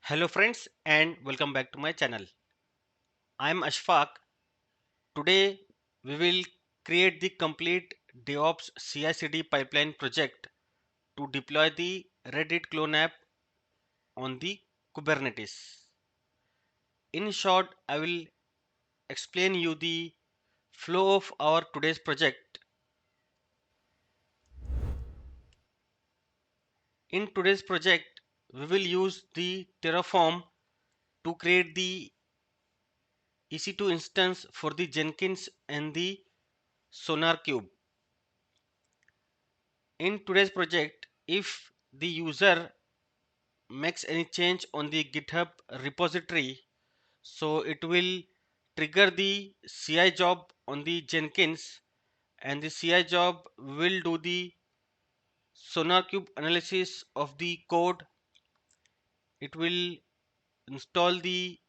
Hello friends and welcome back to my channel. I am Ashfaq. Today we will create the complete DevOps CI/CD pipeline project to deploy the Reddit clone app on the Kubernetes. In short, I will explain you the flow of our today's project. In today's project, we will use the Terraform to create the EC2 instance for the Jenkins and the SonarQube. In today's project, if the user makes any change on the GitHub repository, so it will trigger the CI job on the Jenkins, and the CI job will do the SonarQube analysis of the code. It will install the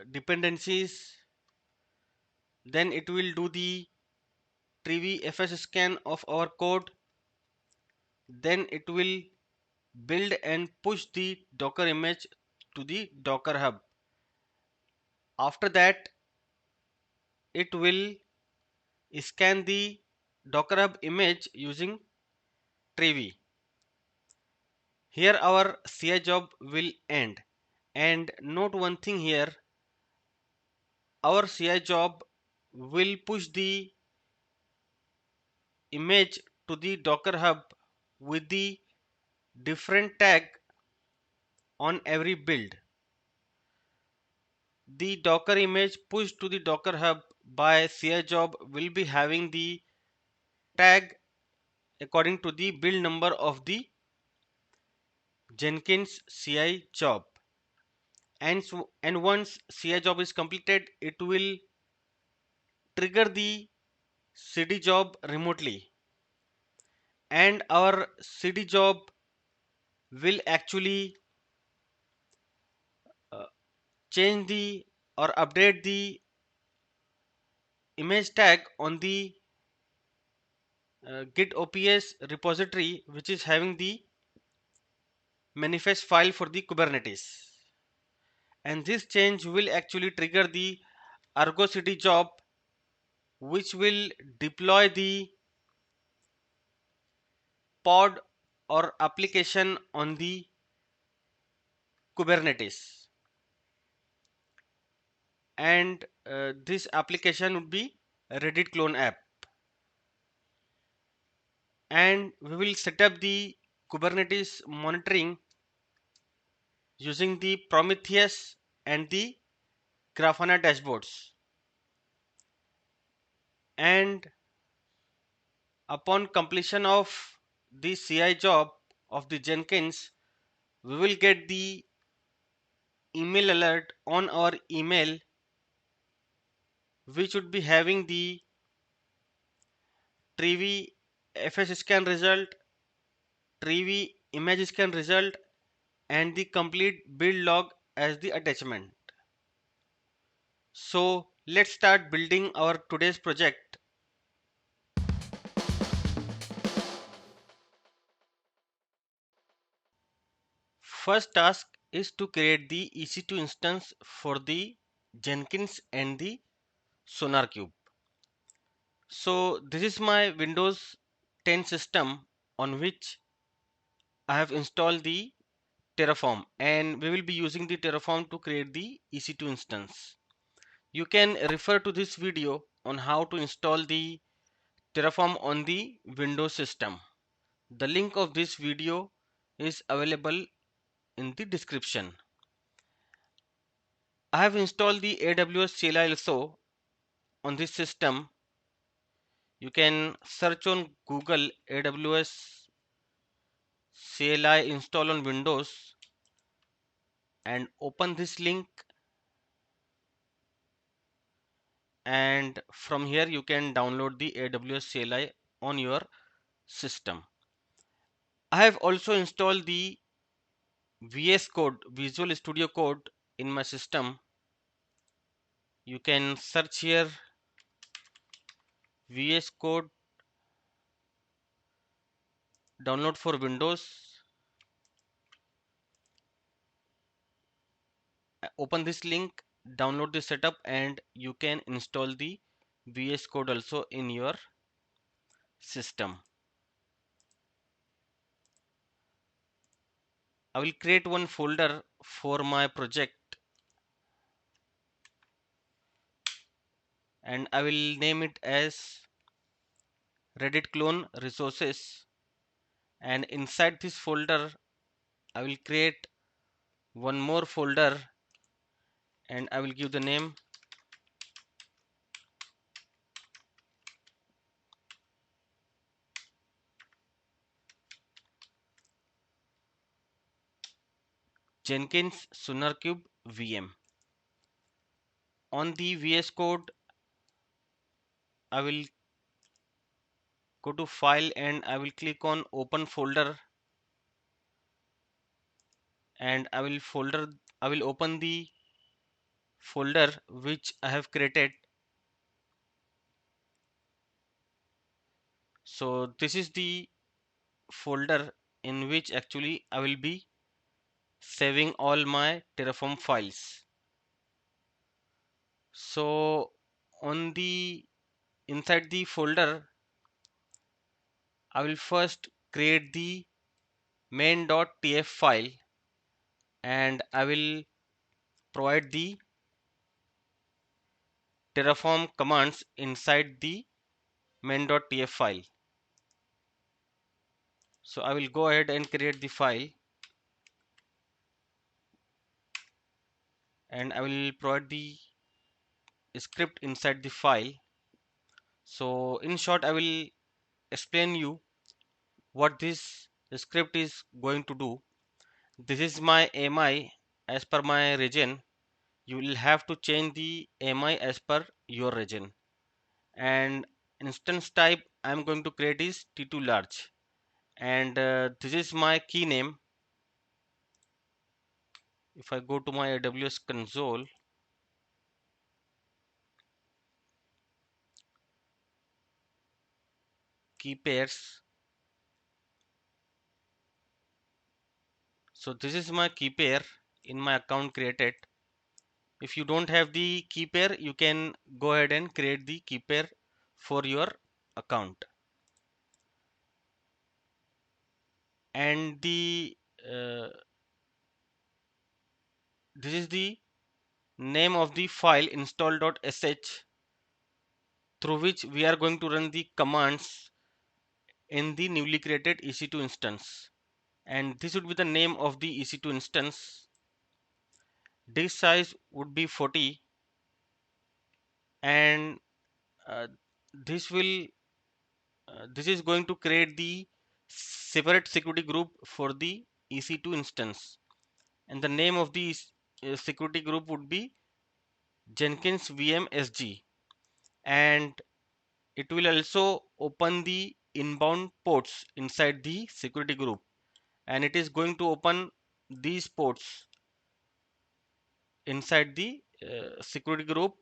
dependencies, then it will do the tree FS scan of our code, then it will build and push the Docker image to the Docker hub. After that, it will scan the Docker hub image using tree. Here our CI job will end. And note one thing here, our CI job will push the image to the Docker hub with the different tag on every build. The Docker image pushed to the Docker hub by CI job will be having the tag according to the build number of the Jenkins CI job. And once CI job is completed, it will trigger the CD job remotely, and our CD job will actually uh, change the or update the image tag on the GitOps repository, which is having the manifest file for the Kubernetes. And this change will actually trigger the ArgoCD job, which will deploy the pod or application on the Kubernetes. And this application would be a Reddit clone app. And we will set up the Kubernetes monitoring using the Prometheus and the Grafana dashboards. And upon completion of the CI job of the Jenkins, we will get the email alert on our email, which would be having the tree FS scan result, tree image scan result, and the complete build log as the attachment. So let's start building our today's project. First task is to create the EC2 instance for the Jenkins and the SonarQube. So this is my Windows 10 system on which I have installed the Terraform, and we will be using the Terraform to create the EC2 instance. You can refer to this video on how to install the Terraform on the Windows system. The link of this video is available in the description. I have installed the AWS CLI also on this system. You can search on Google AWS CLI install on Windows and open this link, and from here you can download the AWS CLI on your system. I have also installed the VS Code, Visual Studio Code, in my system. You can search here VS Code download for Windows. open this link, download the setup, and you can install the VS Code also in your system. I will create one folder for my project and I will name it as Reddit clone resources, and inside this folder I will create one more folder and I will give the name Jenkins SonarQube VM. On the VS Code I will go to file and I will click on open folder, and I will open the folder which I have created. So this is the folder in which actually I will be saving all my Terraform files. So on the inside the folder I will first create the main.tf file and I will provide the Terraform commands inside the main.tf file. So I will go ahead and create the file and I will provide the script inside the file. So in short I will explain you what this script is going to do. This is my AMI as per my region. You will have to change the AMI as per your region, and instance type I am going to create is T2 large, and this is my key name. If I go to my AWS console, key pairs, so this is my key pair in my account created. If you don't have the key pair, you can go ahead and create the key pair for your account. And the this is the name of the file install.sh through which we are going to run the commands in the newly created EC2 instance. And this would be the name of the EC2 instance. Disk size would be 40, and uh, this will this is going to create the separate security group for the EC2 instance, and the name of the security group would be Jenkins VM SG, and it will also open the inbound ports inside the security group, and it is going to open these ports inside the security group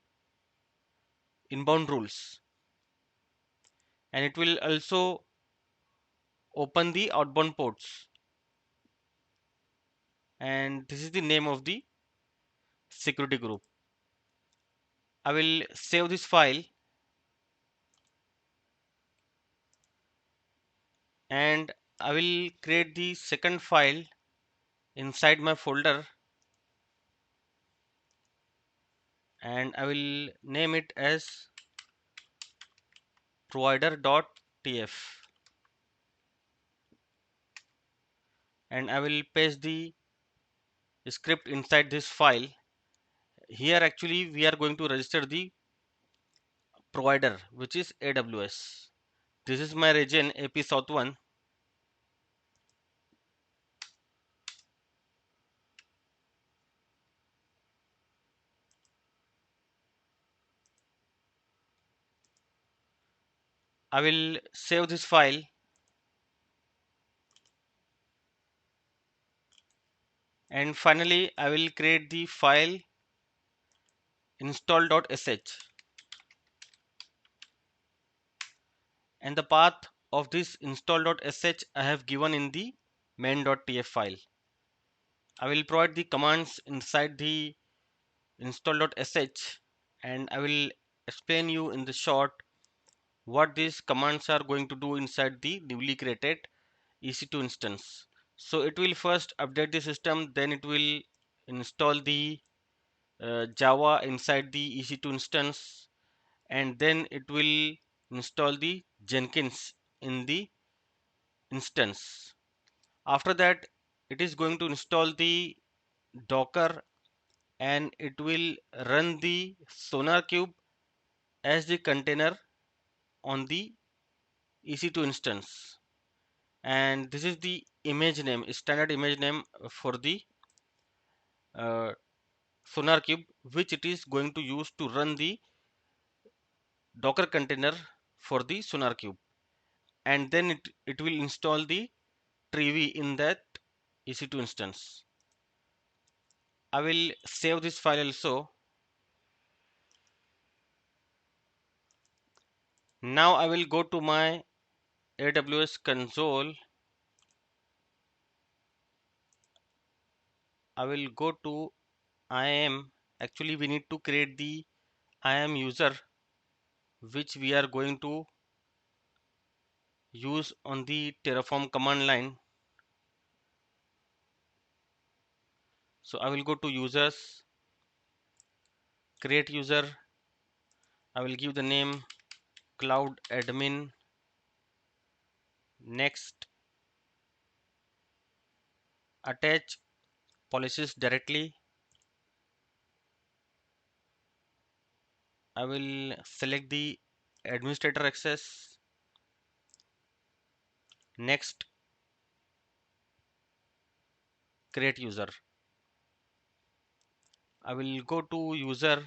inbound rules, and it will also open the outbound ports, and this is the name of the security group. I will save this file and I will create the second file inside my folder, and I will name it as provider.tf, and I will paste the script inside this file. Here actually we are going to register the provider, which is AWS. This is my region AP South 1. I will save this file and finally I will create the file install.sh, and the path of this install.sh I have given in the main.tf file. I will provide the commands inside the install.sh, and I will explain you in the short what these commands are going to do inside the newly created EC2 instance. So it will first update the system, then it will install the Java inside the EC2 instance, and then it will install the Jenkins in the instance. After that, it is going to install the Docker, and it will run the SonarQube as the container on the EC2 instance. And this is the image name, standard image name for the uh, SonarQube, which it is going to use to run the Docker container for the SonarQube. And then it will install the Trevi in that EC2 instance. I will save this file also. Now I will go to my AWS console. I will go to IAM. Actually, we need to create the IAM user, which we are going to use on the Terraform command line. So I will go to users, create user. I will give the name cloud admin. Next, attach policies directly. I will select the administrator access. Next, create user. I will go to user,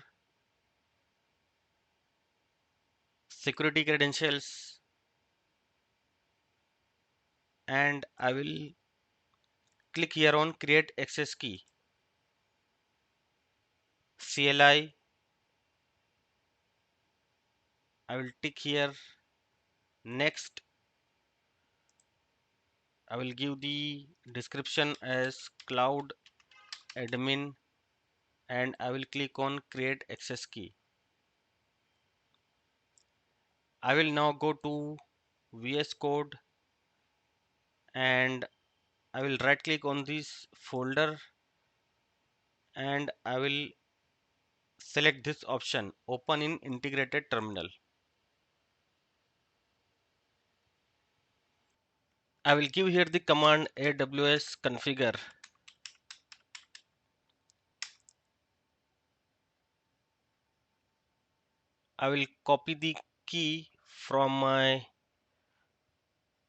security credentials, and I will click here on create access key. CLI, I will tick here. Next, I will give the description as cloud admin, and I will click on create access key. I will now go to VS Code, and I will right click on this folder, and I will select this option, open in integrated terminal. I will give here the command AWS configure. I will copy the key from my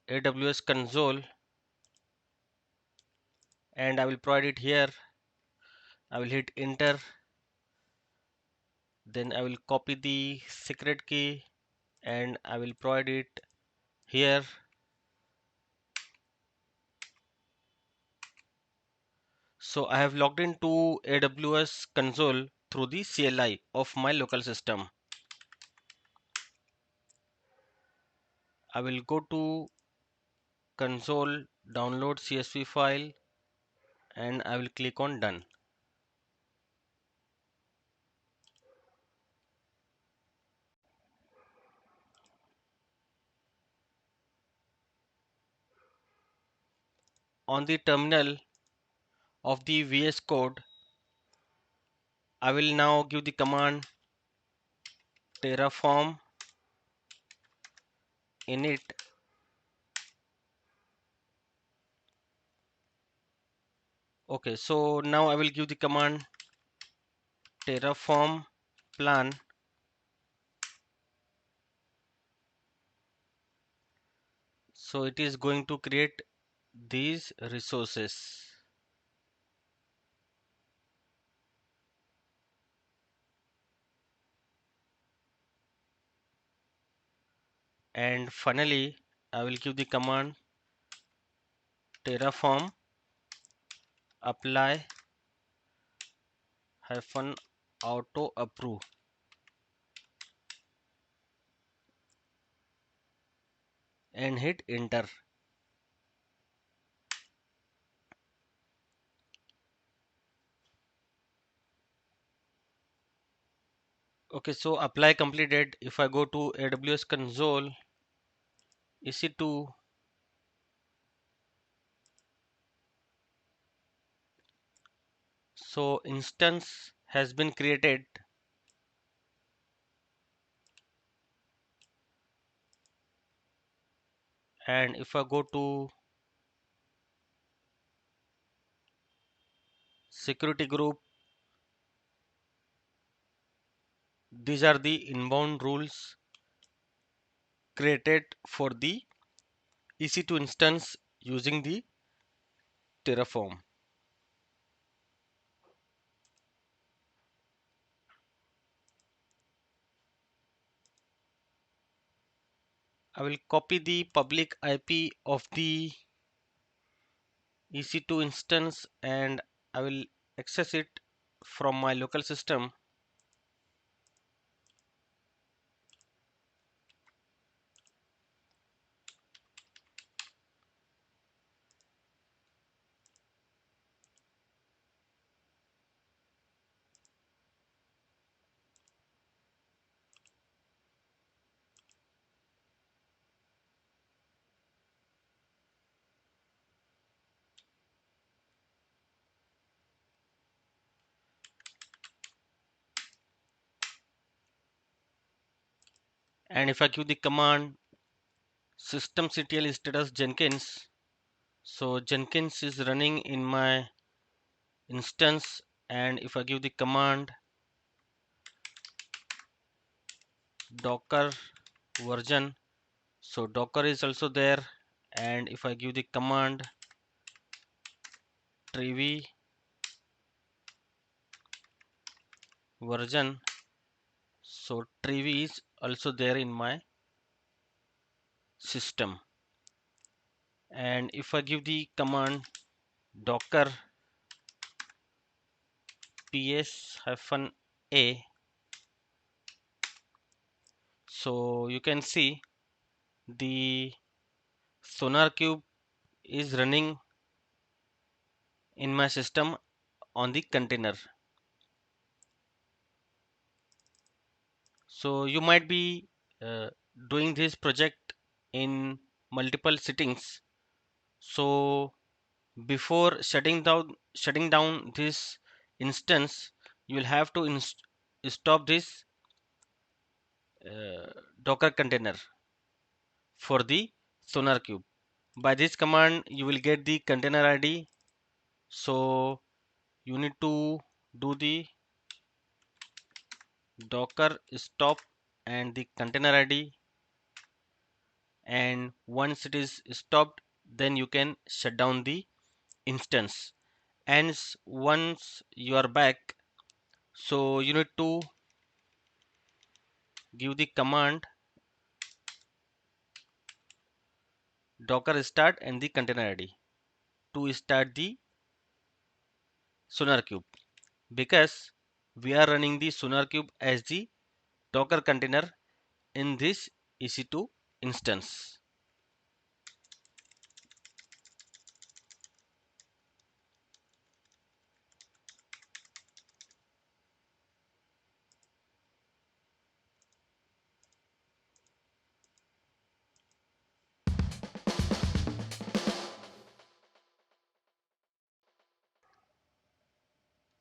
AWS console, and I will provide it here. I will hit enter. Then I will copy the secret key and I will provide it here. So I have logged into AWS console through the CLI of my local system. I will go to console, download CSV file, and I will click on done. On the terminal of the VS Code, I will now give the command Terraform init. Okay, so now I will give the command Terraform plan. So it is going to create these resources. And finally, I will give the command Terraform apply hyphen auto approve and hit enter. Okay, so apply completed. If I go to AWS console, EC2, so instance has been created, and if I go to security group, these are the inbound rules created for the EC2 instance using the Terraform. I will copy the public IP of the EC2 instance and I will access it from my local system. And if I give the command systemctl status Jenkins, so Jenkins is running in my instance, and if I give the command docker version, so docker is also there, and if I give the command trivi version, so trivi is also there in my system. And if I give the command docker ps-a, so you can see the SonarQube is running in my system on the container. So you might be uh, doing this project in multiple settings. So before shutting down this instance, you will have to stop this Docker container for the SonarQube. By this command, you will get the container ID. So you need to do the docker stop and the container ID, and once it is stopped, then you can shut down the instance. And once you are back, so you need to give the command docker start and the container ID to start the SonarQube, because we are running the SonarQube as the docker container in this EC2 instance.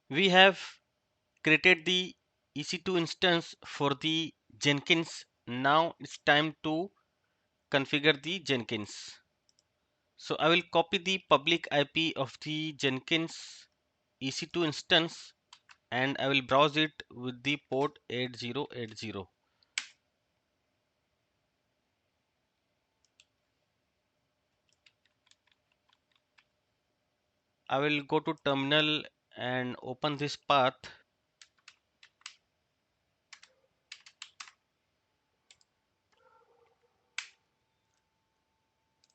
We have created the EC2 instance for the Jenkins. Now it's time to configure the Jenkins. So I will copy the public IP of the Jenkins EC2 instance and I will browse it with the port 8080. I will go to terminal and open this path.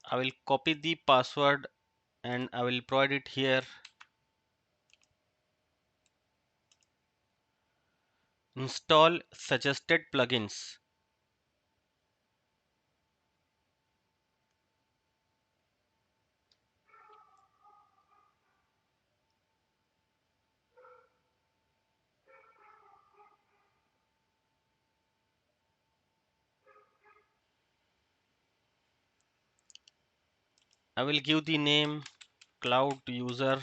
I will copy the password and I will provide it here. Install suggested plugins. I will give the name cloud user.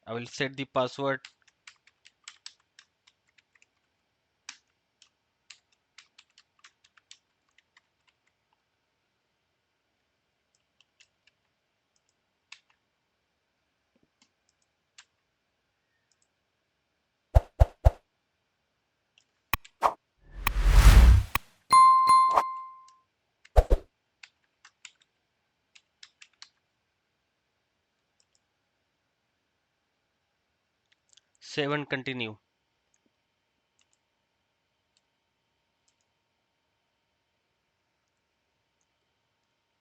I will set the password. Save and continue.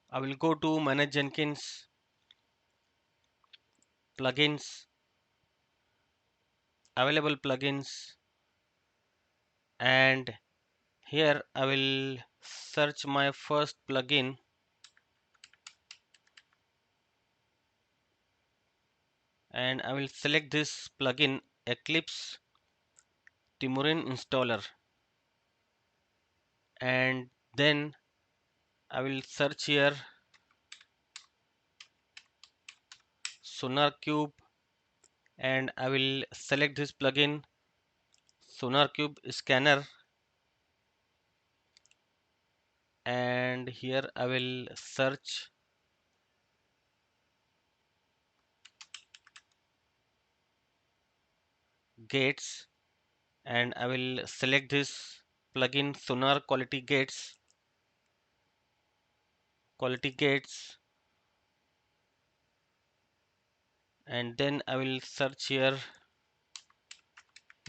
I will go to manage Jenkins, plugins, available plugins, and here I will search my first plugin and I will select this plugin Eclipse Timorin installer, and then I will search here SonarQube and I will select this plugin SonarQube scanner, and here I will search gates and I will select this plugin Sonar quality gates, and then I will search here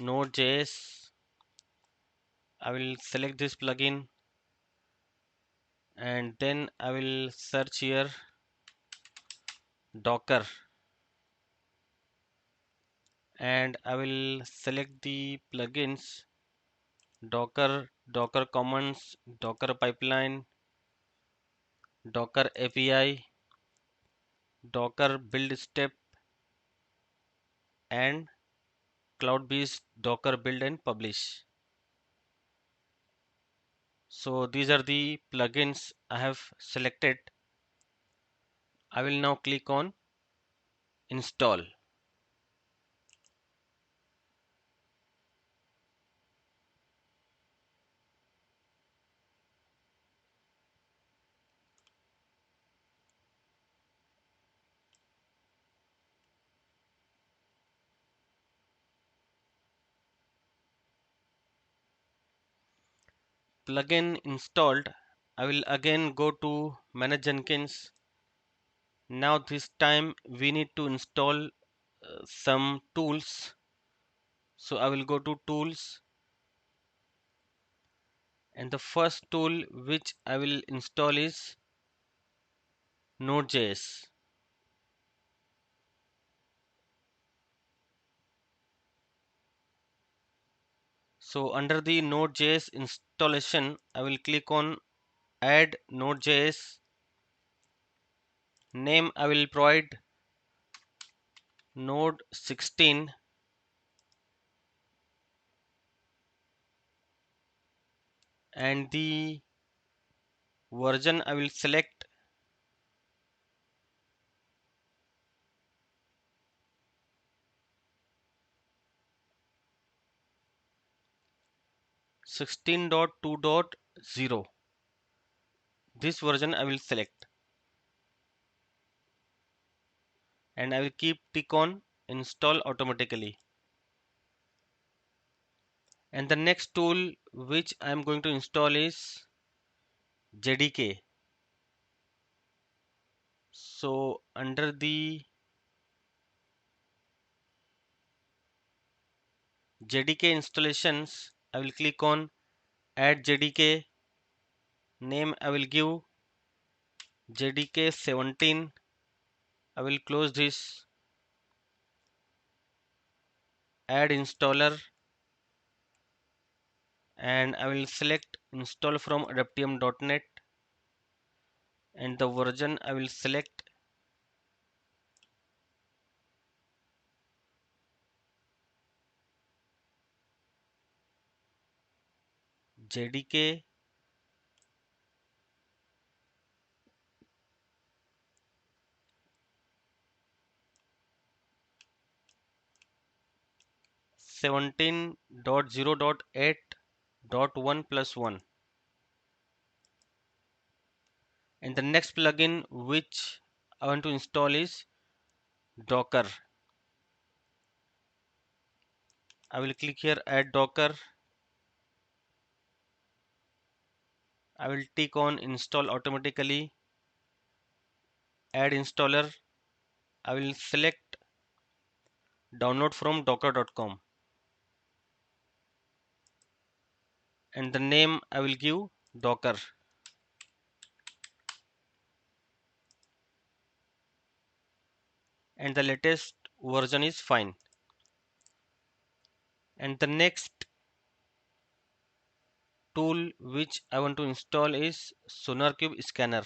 Node.js. I will select this plugin and then I will search here Docker and I will select the plugins Docker Commons, Docker Pipeline, Docker API, Docker Build Step, and cloud-based Docker build and publish. So these are the plugins I have selected. I will now click on install. Plugin installed. I will again go to manage Jenkins. Now this time we need to install some tools. So I will go to tools and the first tool which I will install is Node.js. So under the Node.js installation, I will click on add Node.js. Name I will provide Node 16 and the version I will select 16.2.0. This version I will select and I will keep tick on install automatically. And the next tool which I am going to install is JDK. So under the JDK installations, I will click on add JDK. Name I will give JDK 17. I will close this. Add installer and I will select install from adaptium.net and the version I will select JDK 17.0.8.1+1. And the next plugin which I want to install is Docker. I will click here add Docker. I will tick on install automatically, add installer. I will select download from docker.com and the name I will give Docker, and the latest version is fine. And the next tool which I want to install is SonarQube scanner.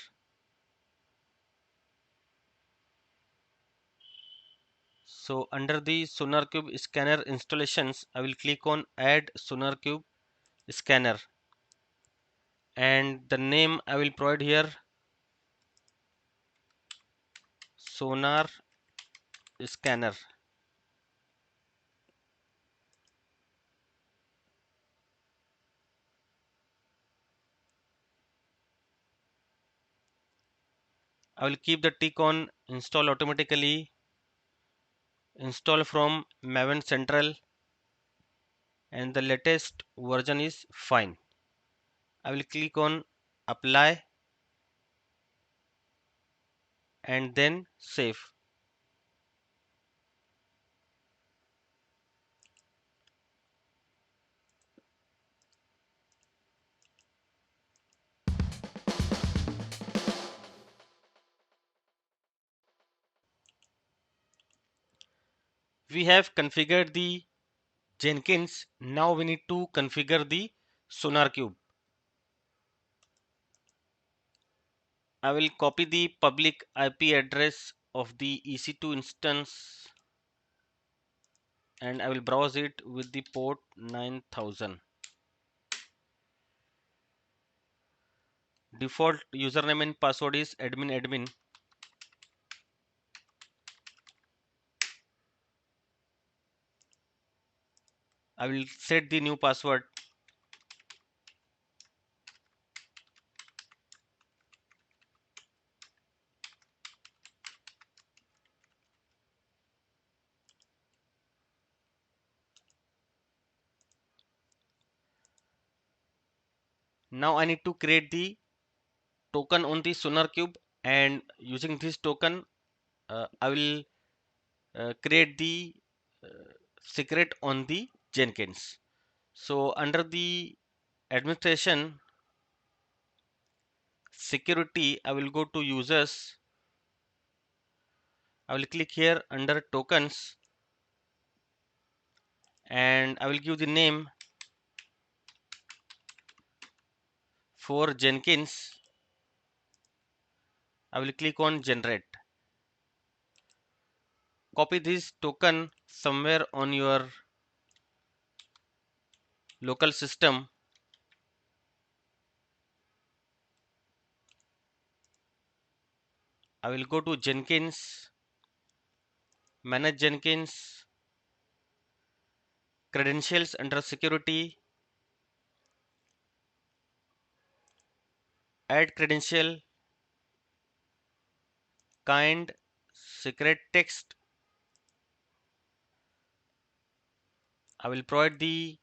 So under the SonarQube scanner installations, I will click on add SonarQube scanner, and the name I will provide here Sonar Scanner. I will keep the tick on install automatically, install from Maven Central, and the latest version is fine. I will click on apply and then save. We have configured the Jenkins. Now we need to configure the SonarQube. I will copy the public IP address of the EC2 instance and I will browse it with the port 9000. Default username and password is admin. I will set the new password. Now I need to create the token on the SonarQube, and using this token I will create the secret on the Jenkins. So under the administration security, I will go to users. I will click here under tokens and I will give the name for Jenkins. I will click on generate. Copy this token somewhere on your local system. I will go to Jenkins, manage Jenkins, credentials under security, add credential, kind, secret text. I will provide the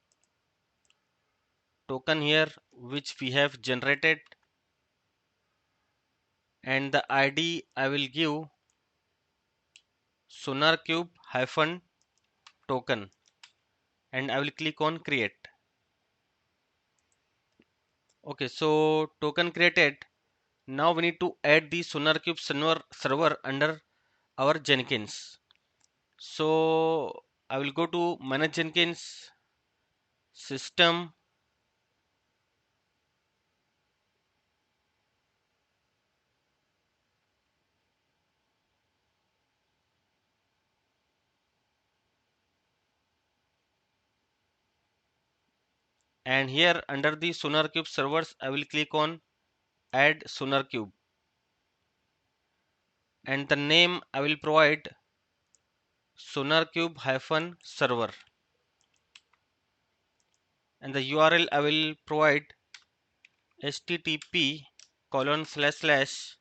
token here which we have generated, and the ID I will give SonarQube hyphen token and I will click on create. Okay, so token created. Now we need to add the SonarQube server under our Jenkins. So I will go to manage Jenkins, system, and here under the SonarQube servers I will click on add SonarQube, and the name I will provide SonarQube hyphen server. and the URL I will provide http colon slash slash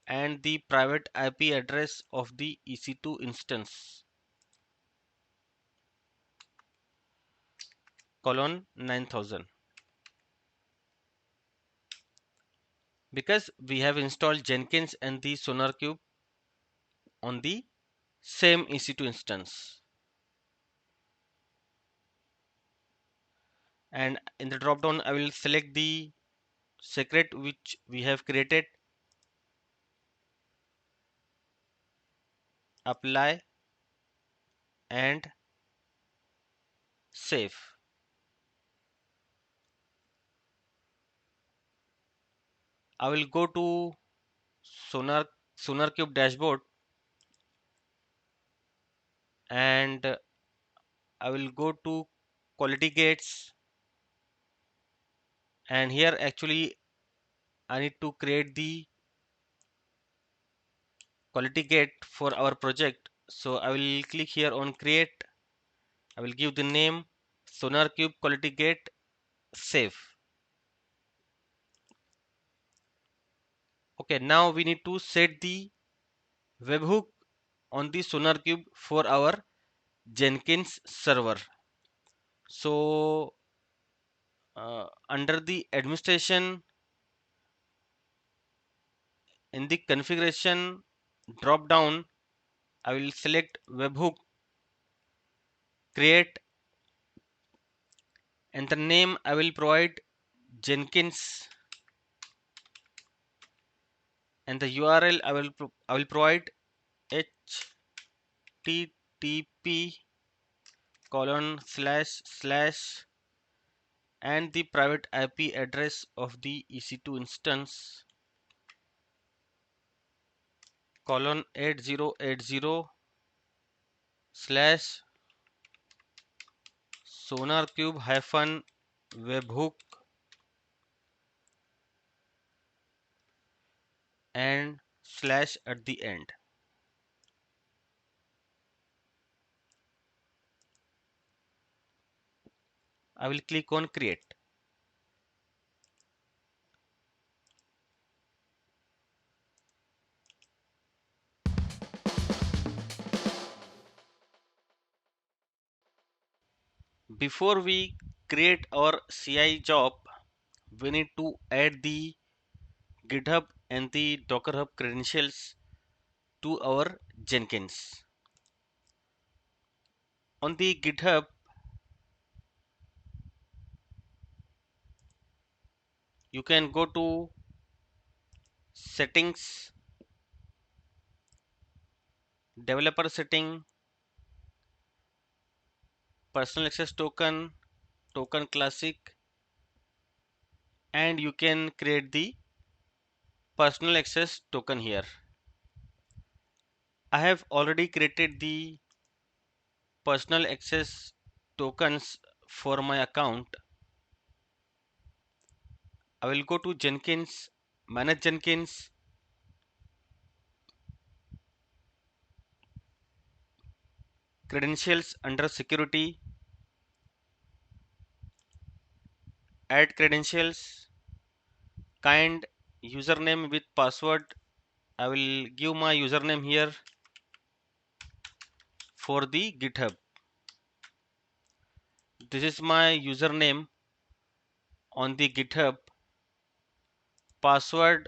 and the private IP address of the EC2 instance colon 9000, because we have installed Jenkins and the SonarQube on the same EC2 instance. And in the drop down I will select the secret which we have created, apply and save. I will go to SonarQube dashboard and I will go to quality gates, and here actually I need to create the quality gate for our project. So I will click here on create. I will give the name SonarQube quality gate, save. Okay, now we need to set the webhook on the SonarQube for our Jenkins server. So under the administration, in the configuration drop down, I will select webhook, create, and the name I will provide Jenkins, and the URL I will provide http colon slash slash and the private IP address of the EC2 instance colon 8080 slash SonarQube hyphen webhook and slash at the end. I will click on create. Before we create our CI job, we need to add the GitHub and the Docker Hub credentials to our Jenkins. On the GitHub, you can go to settings, developer setting, personal access token, token classic, and you can create the personal access token here. I have already created the personal access tokens for my account. I will go to Jenkins, manage Jenkins, credentials under security, add credentials, kind username with password. I will give my username here for the GitHub. This is my username on the GitHub. Password,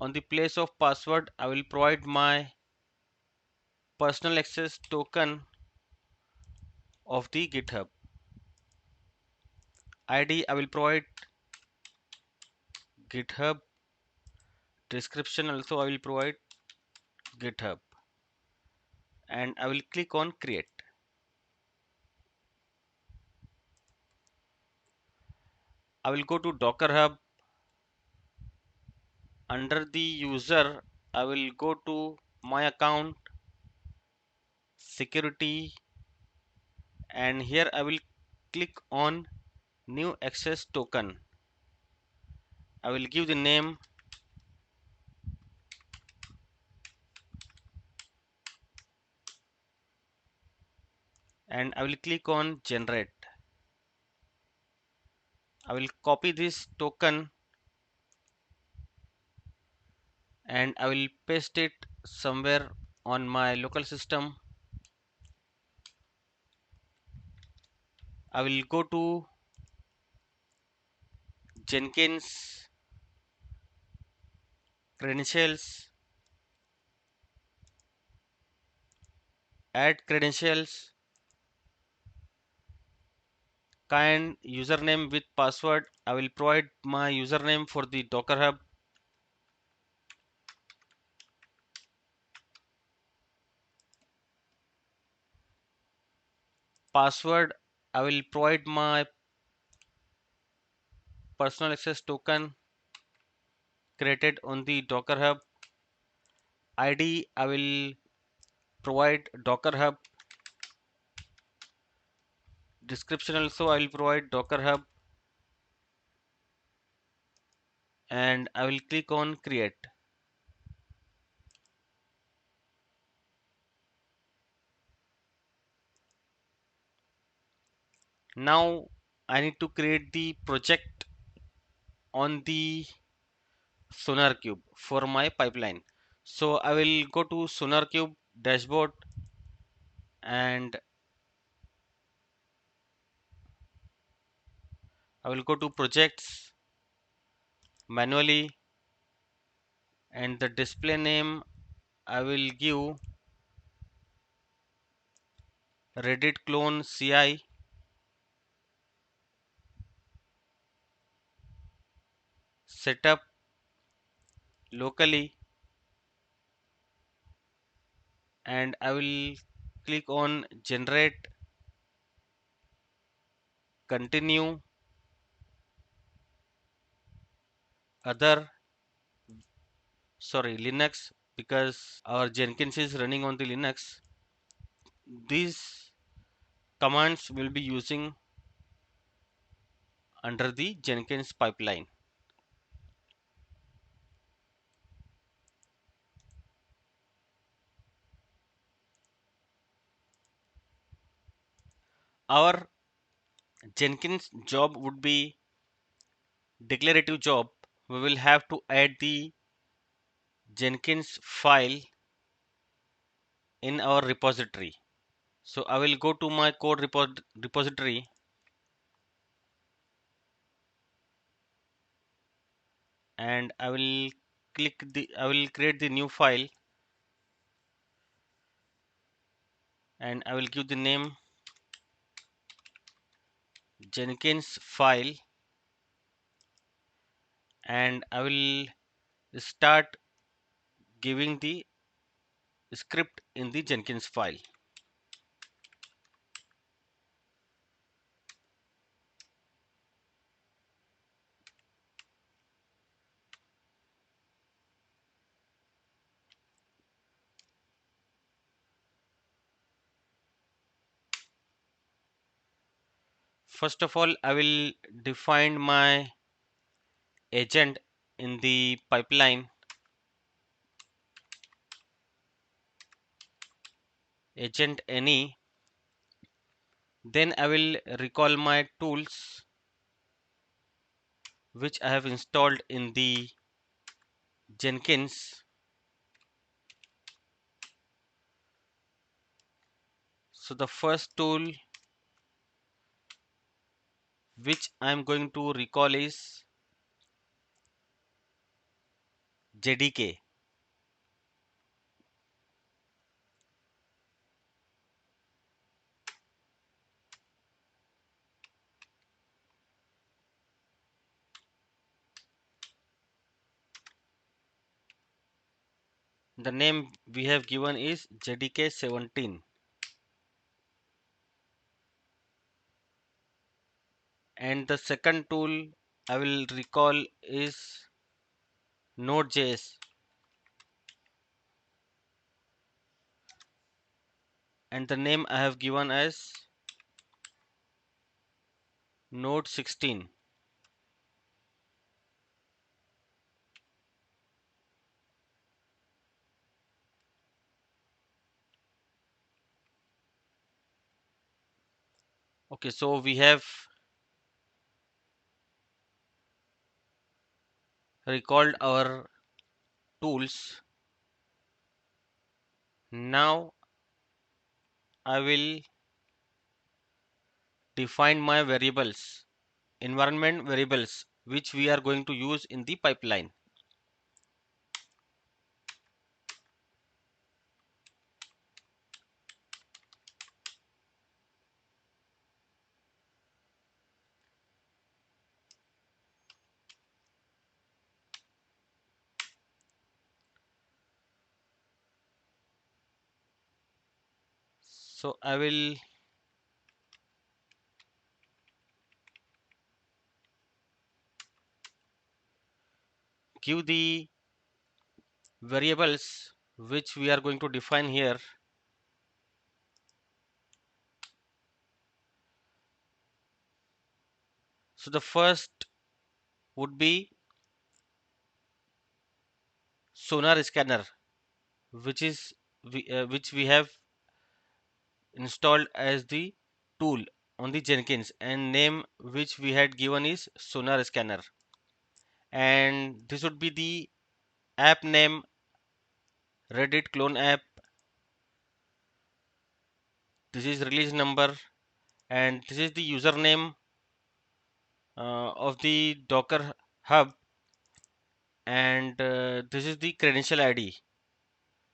on the place of password I will provide my personal access token of the GitHub. ID I will provide GitHub. Description also I will provide GitHub, and I will click on create. I will go to Docker Hub. Under the user I will go to my account, security, and here I will click on new access token. I will give the name and I will click on generate. I will copy this token and I will paste it somewhere on my local system. I will go to Jenkins credentials, add credentials, kind username with password. I will provide my username for the Docker Hub. Password, I will provide my personal access token created on the Docker Hub. ID, I will provide Docker Hub. Description also I will provide Docker Hub, and I will click on create. Now I need to create the project on the SonarQube for my pipeline. So I will go to SonarQube dashboard and I will go to projects manually, and the display name I will give Reddit clone CI setup locally, and I will click on generate, continue, other, sorry, Linux, because our Jenkins is running on the Linux. These commands will be using under the Jenkins pipeline. Our Jenkins job would be declarative job. We will have to add the Jenkins file in our repository. So I will go to my code repository and I will create the new file, and I will give the name Jenkins file, and I will start giving the script in the Jenkins file. First of all, I will define my agent in the pipeline, agent any. Then I will recall my tools which I have installed in the Jenkins. So the first tool which I am going to recall is JDK. The name we have given is JDK 17. And the second tool I will recall is Node.js, and the name I have given as Node 16. Okay, so we have recalled our tools. Now I will define my variables, environment variables, which we are going to use in the pipeline. So I will give the variables which we are going to define here. So the first would be sonar scanner, which we have installed as the tool on the Jenkins, and name which we had given is sonar scanner, and this would be the app name Reddit clone app. This is release number, and this is the username of the Docker hub, and this is the credential ID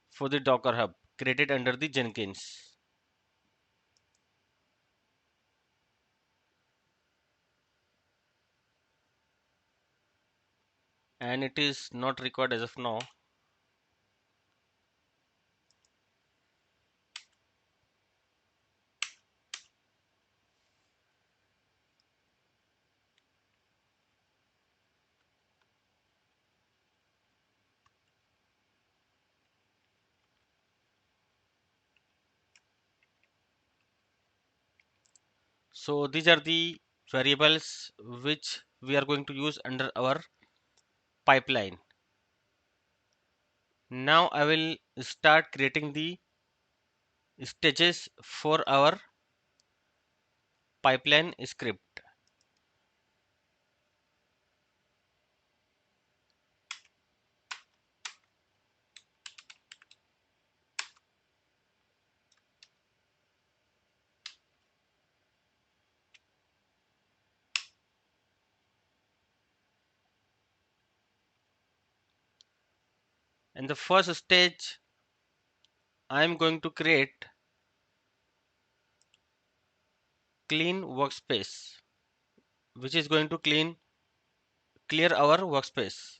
for the Docker hub created under the Jenkins. And it is not required as of now. So these are the variables which we are going to use under our pipeline. Now I will start creating the stages for our pipeline script. In the first stage, I am going to create clean workspace, which is going to clear our workspace.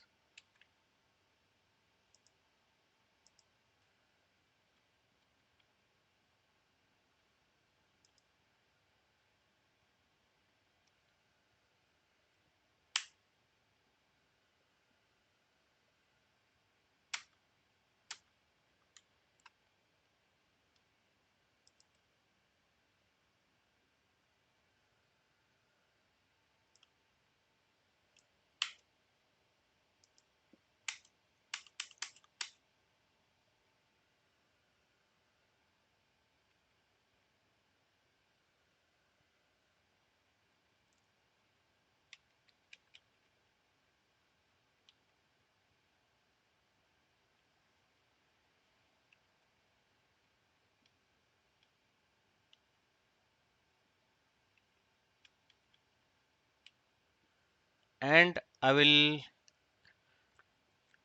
And I will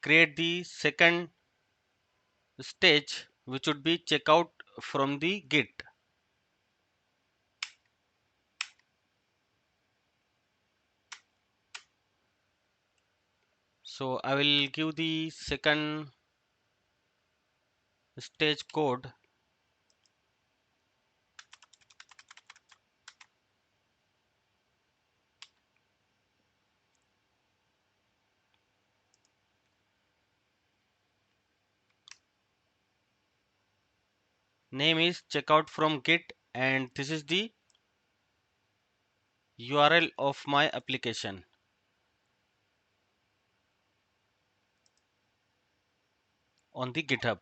create the second stage, which would be checkout from the Git. So I will give the second stage code. Name is checkout from Git, and this is the URL of my application on the GitHub.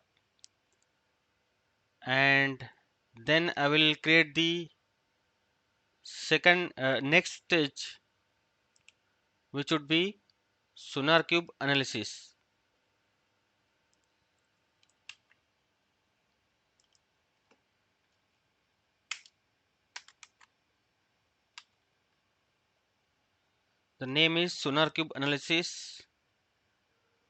And then I will create the second next stage, which would be SonarQube analysis. The name is SonarQube analysis,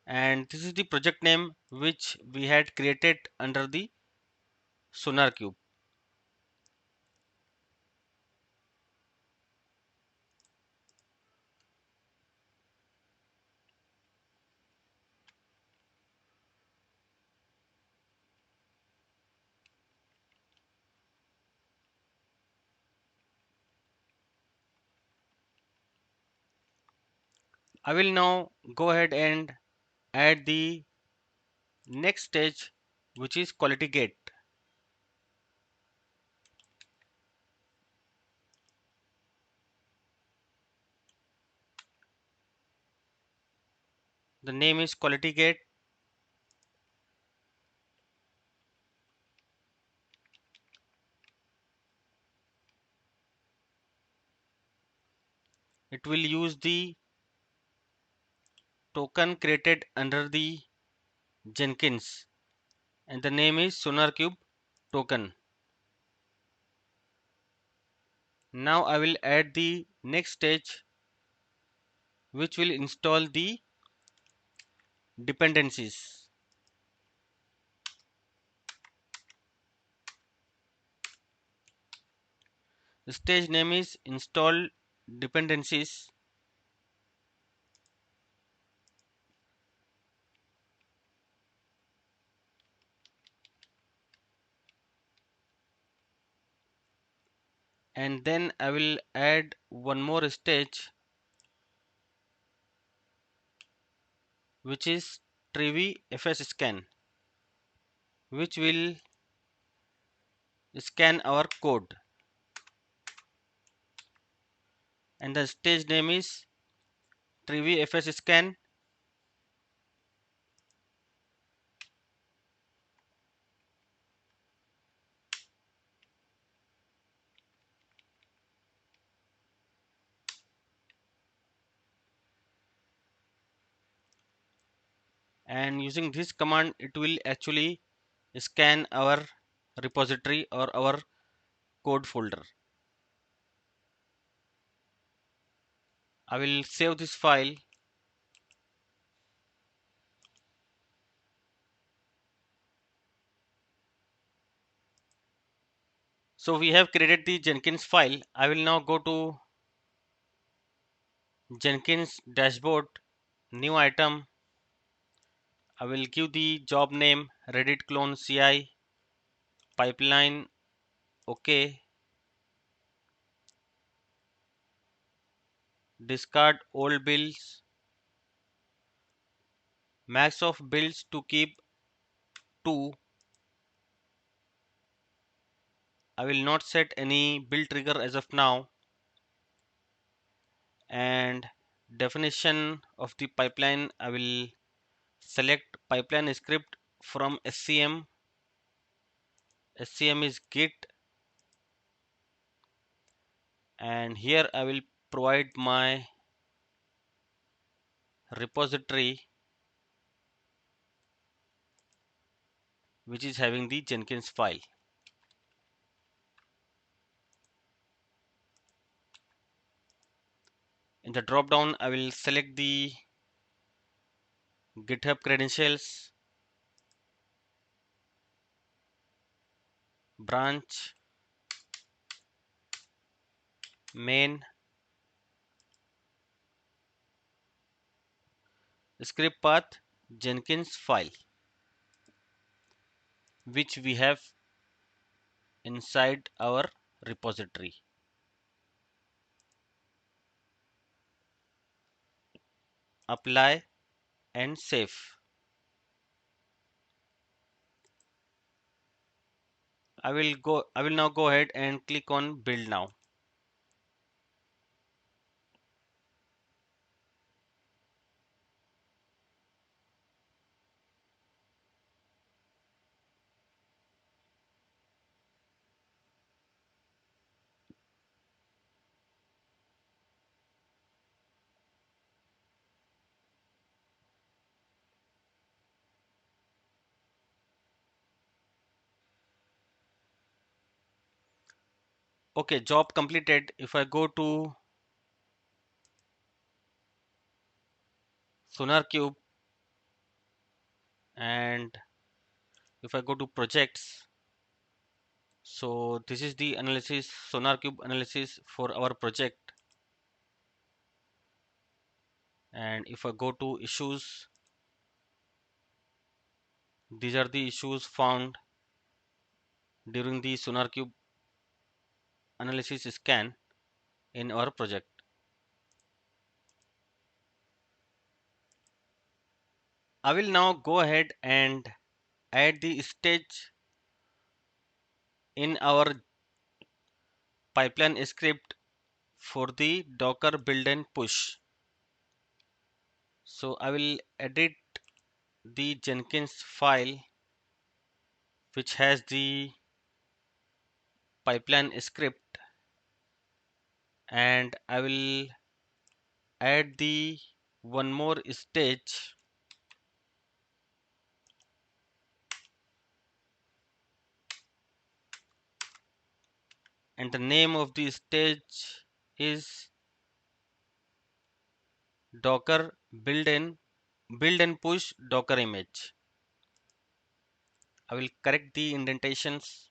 and this is the project name which we had created under the SonarQube. I will now go ahead and add the next stage, which is quality gate. The name is quality gate. It will use the token created under the Jenkins, and the name is SonarQube token. Now I will add the next stage, which will install the dependencies. The stage name is install dependencies, and then I will add one more stage, which is Trivi FS scan, which will scan our code, and the stage name is Trivi FS scan. And using this command, it will actually scan our repository or our code folder. I will save this file. So we have created the Jenkins file. I will now go to Jenkins dashboard, new item. I will give the job name Reddit clone CI pipeline. OK. Discard old builds. Max of builds to keep 2. I will not set any build trigger as of now. And definition of the pipeline, I will select pipeline script from SCM. SCM is Git, and here I will provide my repository, which is having the Jenkins file. In the drop down, I will select the GitHub credentials, branch, main, script path, Jenkins file, which we have inside our repository. Apply and save. I will now go ahead and click on build now. Okay, job completed. If I go to SonarQube and if I go to projects, so this is the analysis, SonarQube analysis for our project. And if I go to issues, these are the issues found during the SonarQube analysis scan in our project. I will now go ahead and add the stage in our pipeline script for the Docker build and push. So I will edit the Jenkins file which has the pipeline script, and I will add the one more stage, and the name of the stage is Docker build and push Docker image. I will correct the indentations.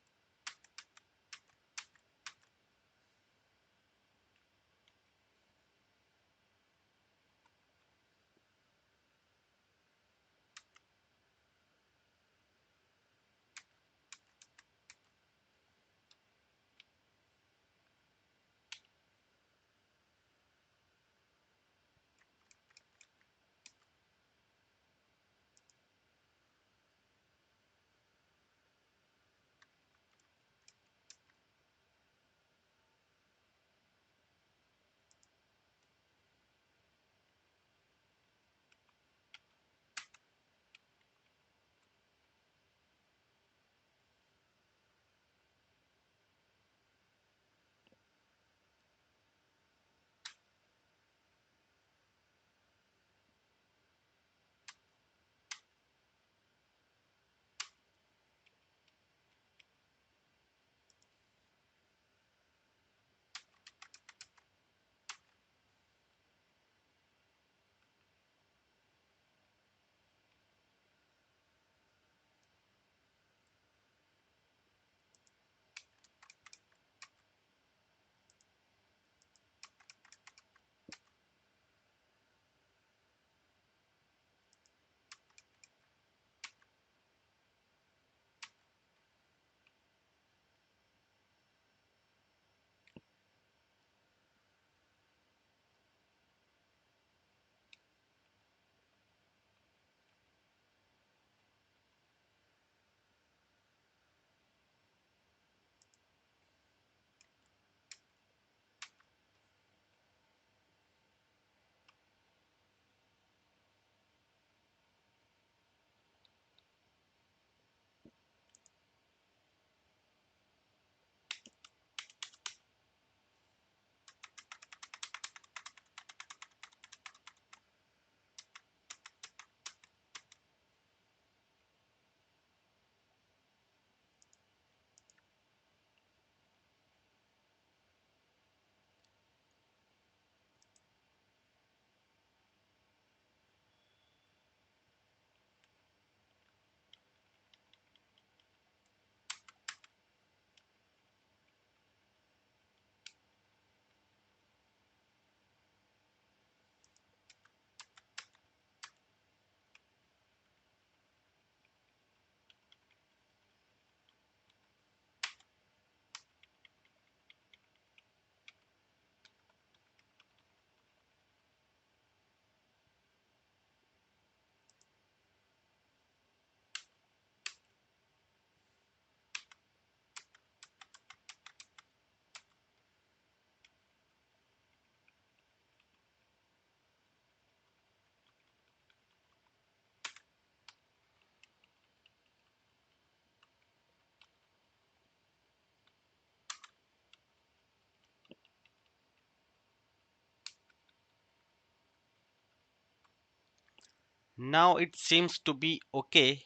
Now it seems to be okay.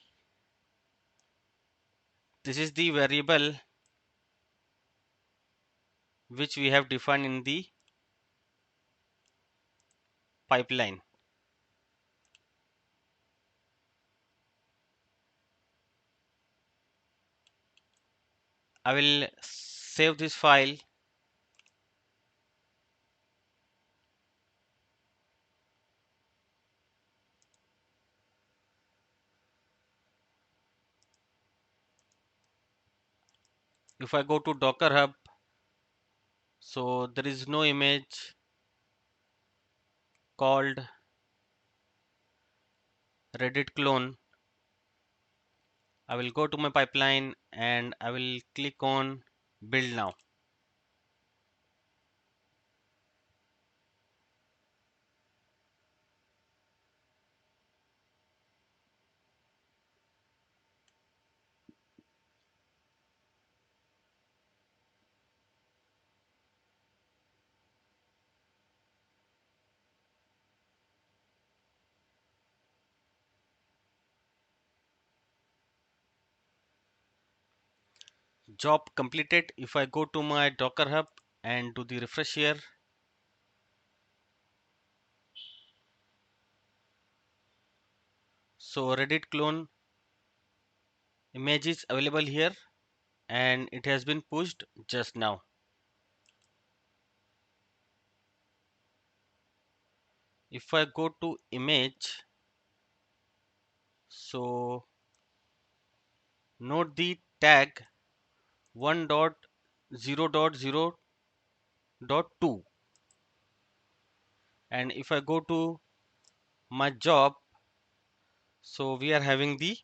This is the variable which we have defined in the pipeline. I will save this file. If I go to Docker Hub, so there is no image called Reddit clone. I will go to my pipeline and I will click on build now. Job completed. If I go to my Docker Hub and do the refresh here, so Reddit clone image is available here and it has been pushed just now. If I go to image, so note the tag 1.0.0.2, and if I go to my job, so we are having the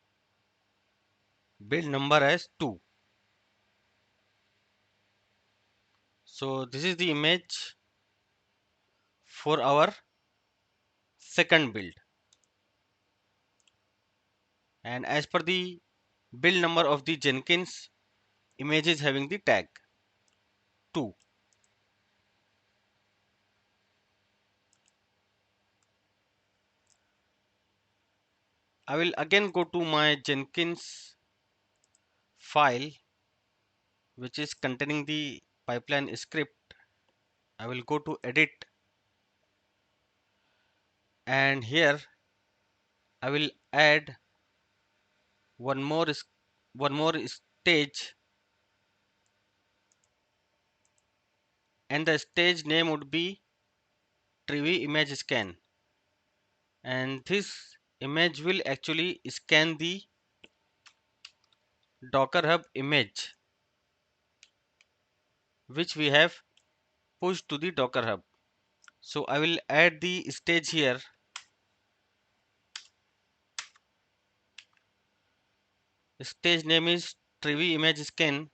build number as 2. So this is the image for our second build, and as per the build number of the Jenkins, image is having the tag 2. I will again go to my Jenkins file which is containing the pipeline script. I will go to edit, and here I will add one more one more stage, and the stage name would be trivy image scan, and this image will actually scan the Docker Hub image which we have pushed to the Docker Hub. So I will add the stage here. Stage name is trivy image scan,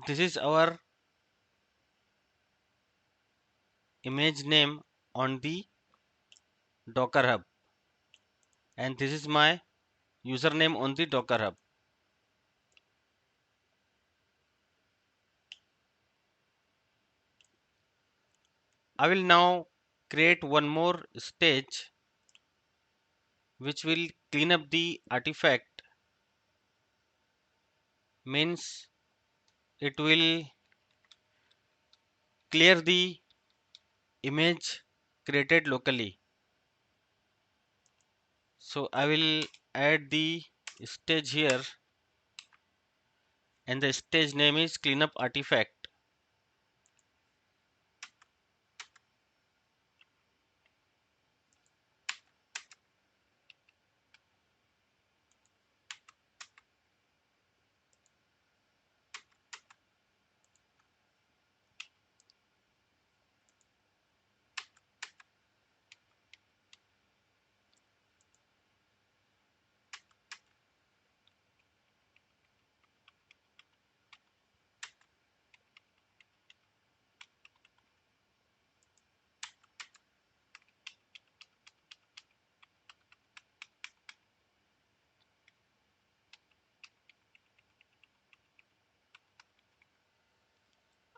this is our image name on the Docker Hub, and this is my username on the Docker Hub. I will now create one more stage which will clean up the artifact, means it will clear the image created locally. So I will add the stage here, and the stage name is cleanup artifact.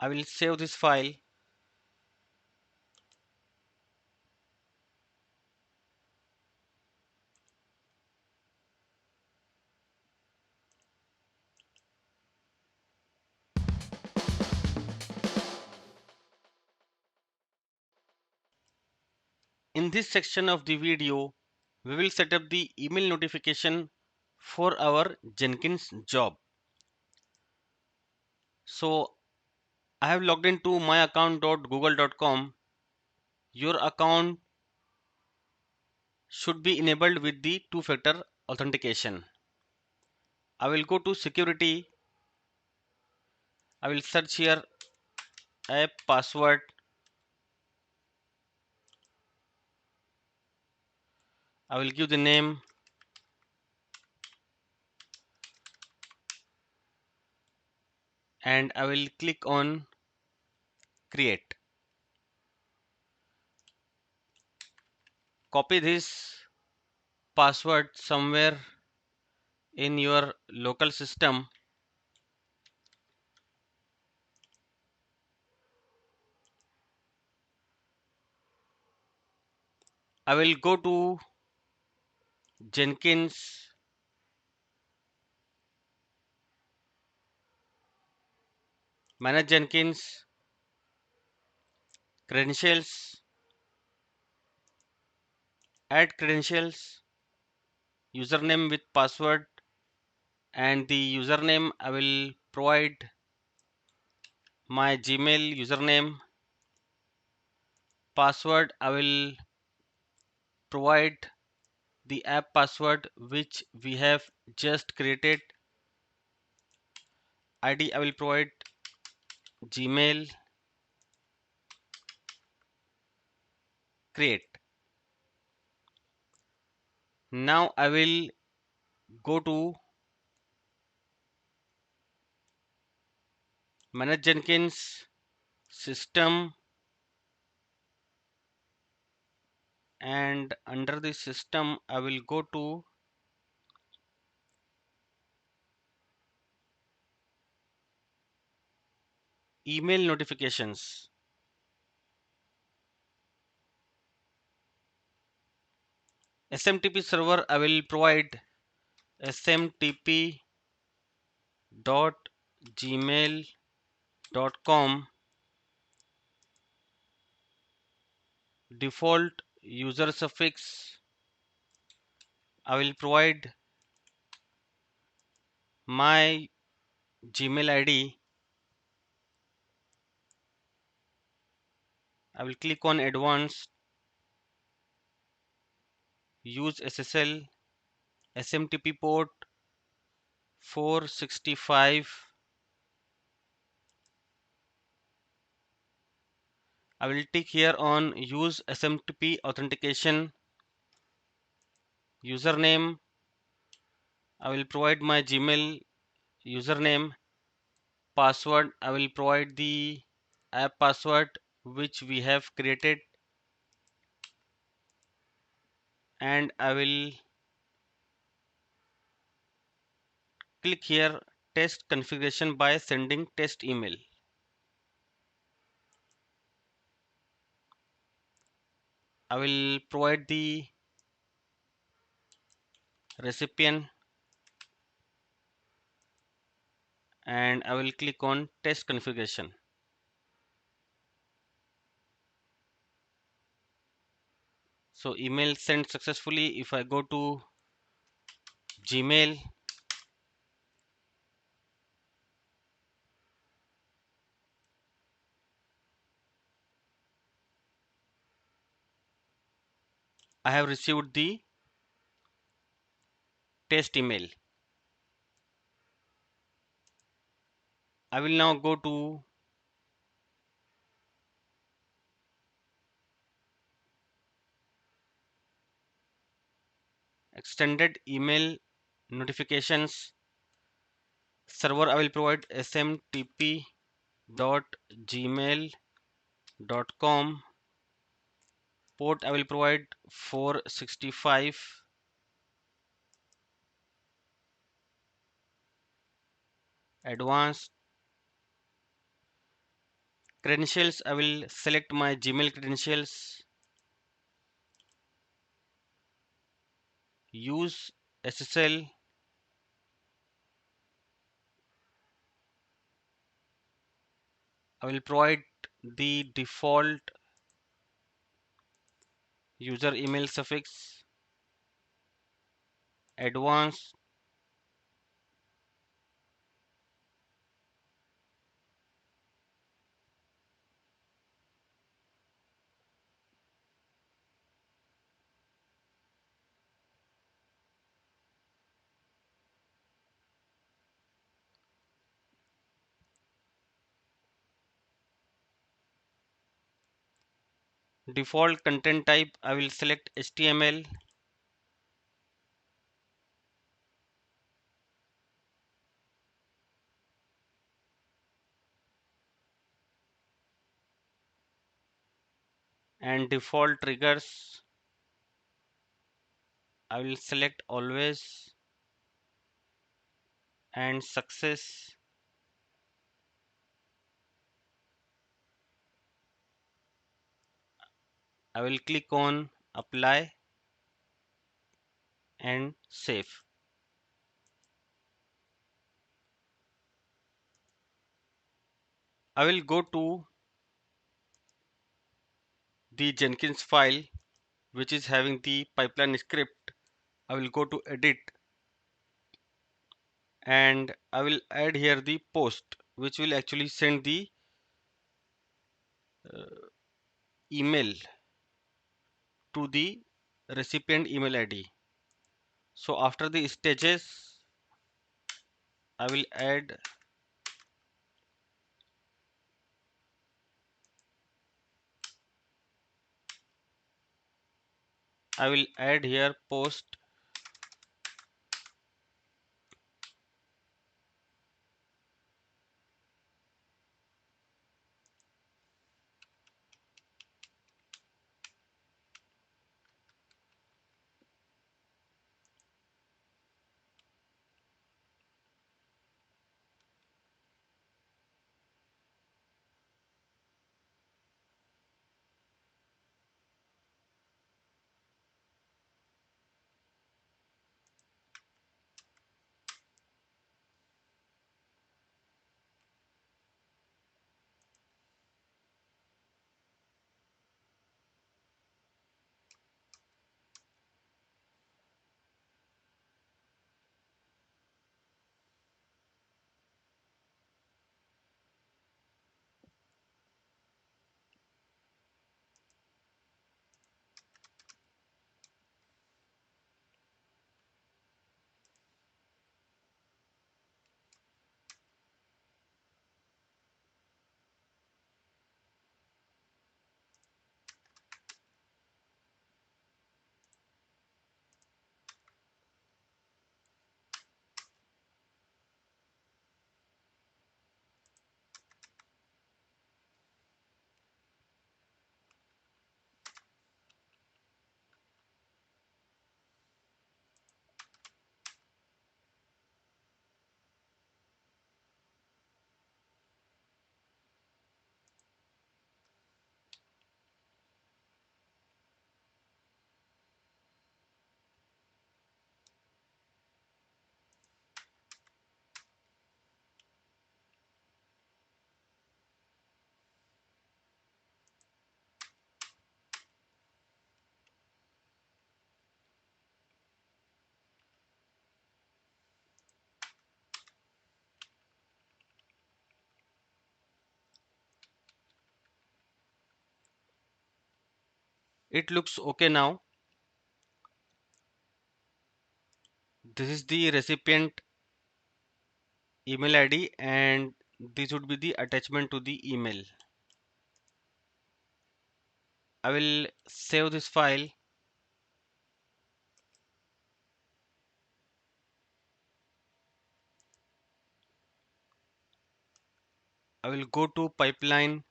I will save this file. In this section of the video, we will set up the email notification for our Jenkins job. So I have logged into myaccount.google.com. Your account should be enabled with the two-factor authentication. I will go to security. I will search here app password. I will give the name and I will click on create. Copy this password somewhere in your local system. I will go to Jenkins, manage Jenkins, credentials, add credentials, username with password, and the username I will provide my Gmail username. Password I will provide the app password which we have just created. ID I will provide Gmail. Create. Now I will go to manage Jenkins, system, and under the system I will go to email notifications. SMTP server I will provide smtp dot gmail.com. Default user suffix I will provide my Gmail ID. I will click on advanced, use SSL, SMTP port 465. I will tick here on use SMTP authentication. Username I will provide my Gmail username. Password I will provide the app password which we have created, and I will click here test configuration by sending test email. I will provide the recipient and I will click on test configuration. So email sent successfully. If I go to Gmail, I have received the test email. I will now go to extended email notifications server. I will provide smtp.gmail.com. Port I will provide 465. Advanced credentials, I will select my Gmail credentials. Use SSL. I will provide the default user email suffix. Advanced default content type, I will select HTML. And default triggers, I will select always and success. I will click on apply and save. I will go to the Jenkins file which is having the pipeline script. I will go to edit and I will add here the post which will actually send the email to the recipient email ID. So after the stages, I will add here post. It looks okay now. This is the recipient email ID and this would be the attachment to the email. I will save this file. I will go to pipeline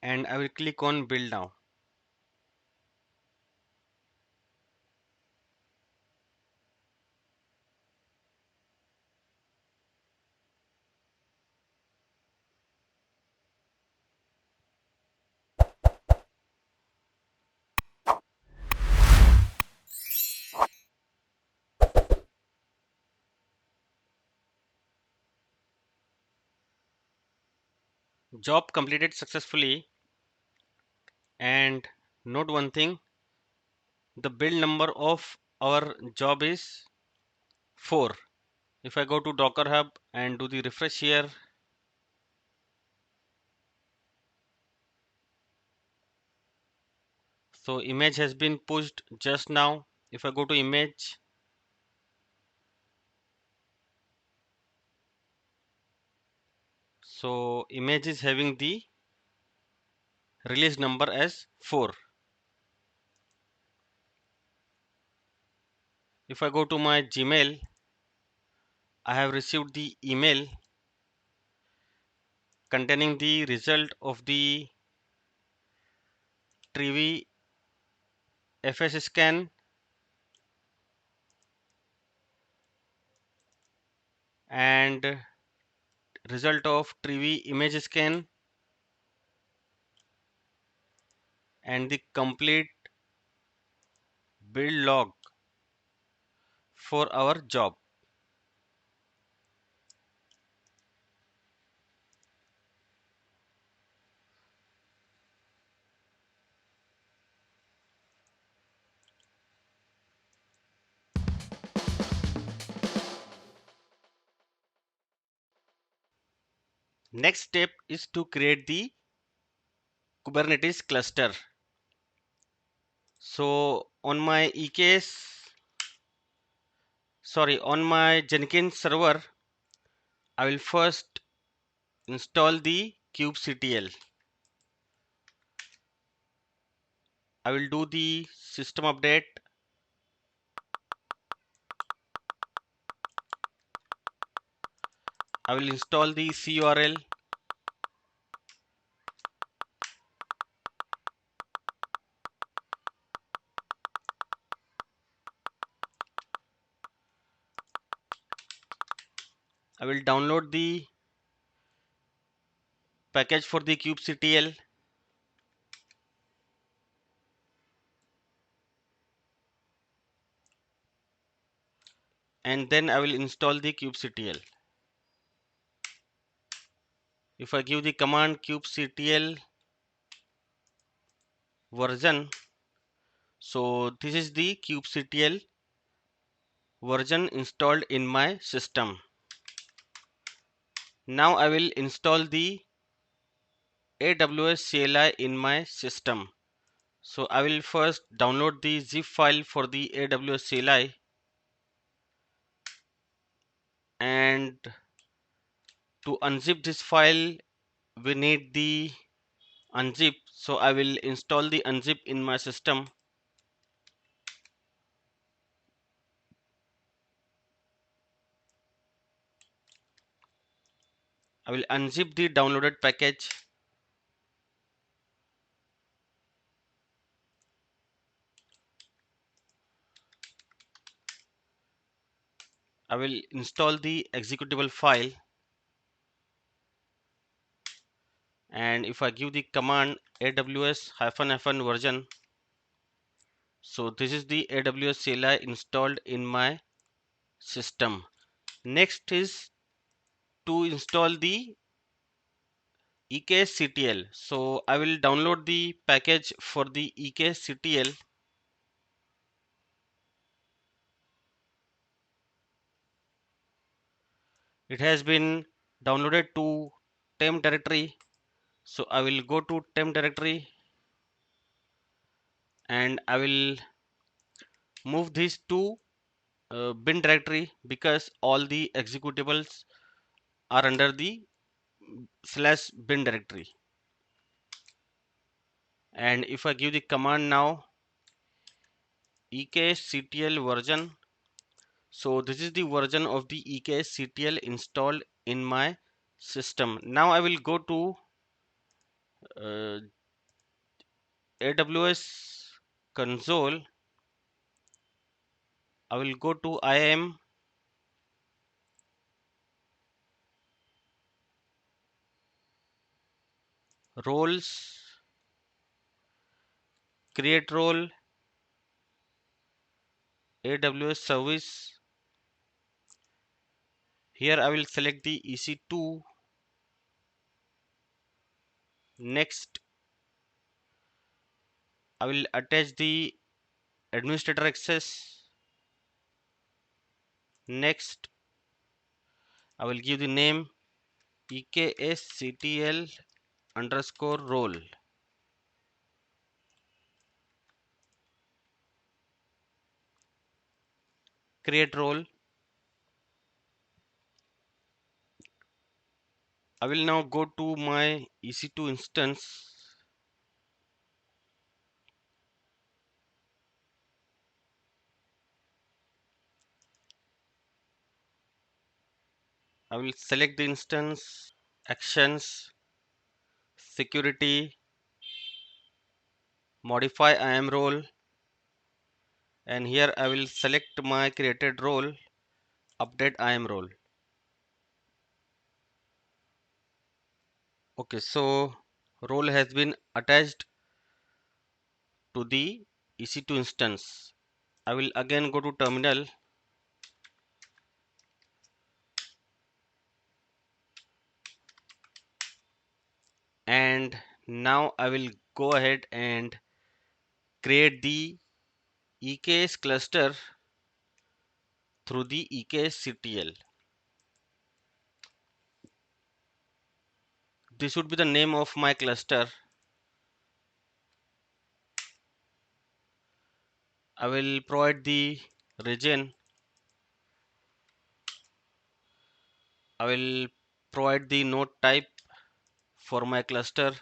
and I will click on build now. Job completed successfully. And note one thing, the build number of our job is 4. If I go to Docker Hub and do the refresh here, so image has been pushed just now. If I go to image, so image is having the release number as 4. If I go to my Gmail, I have received the email containing the result of the Trivi FS scan and result of Trivi image scan and the complete build log for our job. Next step is to create the Kubernetes cluster. So on my on my Jenkins server, I will first install the kubectl. I will do the system update. I will install the curl. I will download the package for the kubectl. And then I will install the kubectl. If I give the command kubectl version, so this is the kubectl version installed in my system. Now I will install the AWS CLI in my system. So I will first download the zip file for the AWS CLI and to unzip this file we need the unzip. So I will install the unzip in my system. I will unzip the downloaded package. I will install the executable file and if I give the command aws --- version, so this is the AWS CLI installed in my system. Next is to install the EKS So I will download the package for the EKS. It has been downloaded to temp directory. So I will go to temp directory and I will move this to bin directory because all the executables are under the /bin directory. And if I give the command now EKSCTL version, so this is the version of the EKSCTL installed in my system. Now I will go to AWS console. I will go to IAM, roles, create role, AWS service. Here I will select the EC2. Next, I will attach the administrator access. Next, I will give the name EKSCTL underscore role. Create role. I will now go to my EC2 instance. I will select the instance, actions, security, modify IAM role, and here I will select my created role, update IAM role. Okay, so role has been attached to the EC2 instance. I will again go to terminal and now I will go ahead and create the EKS cluster through the EKSCTL. This would be the name of my cluster. I will provide the region. I will provide the node type for my cluster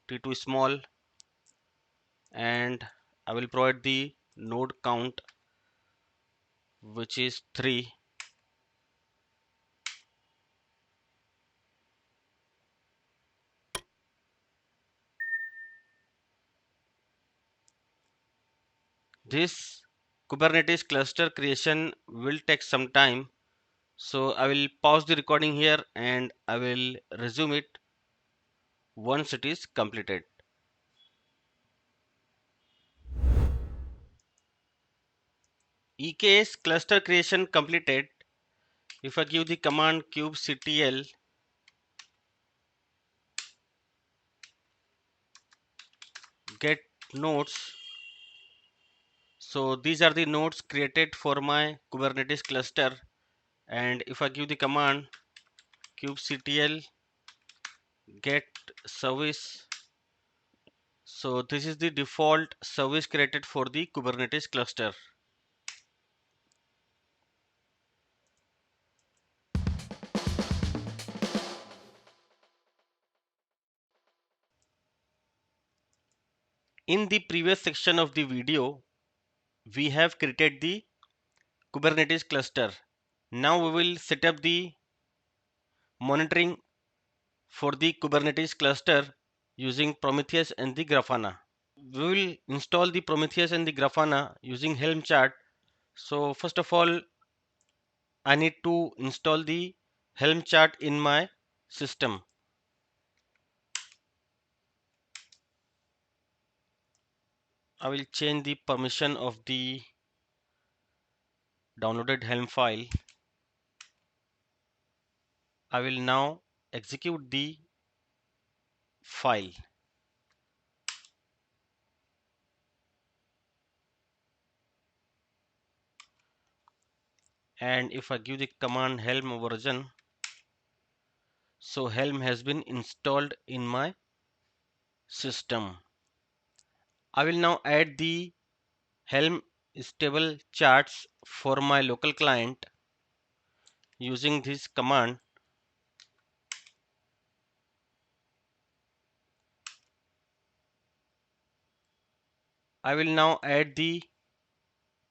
T2 small, and I will provide the node count which is 3. This Kubernetes cluster creation will take some time, so I will pause the recording here and I will resume it once it is completed. EKS cluster creation completed. If I give the command kubectl get nodes, so these are the nodes created for my Kubernetes cluster, and if I give the command kubectl get service, so this is the default service created for the Kubernetes cluster. In the previous section of the video, we have created the Kubernetes cluster. Now we will set up the monitoring for the Kubernetes cluster using Prometheus and the Grafana. We will install the Prometheus and the Grafana using Helm chart. So first of all, I need to install the Helm chart in my system. I will change the permission of the downloaded Helm file. I will now execute the file. And if I give the command Helm version, So Helm has been installed in my system. I will now add the Helm stable charts for my local client using this command. I will now add the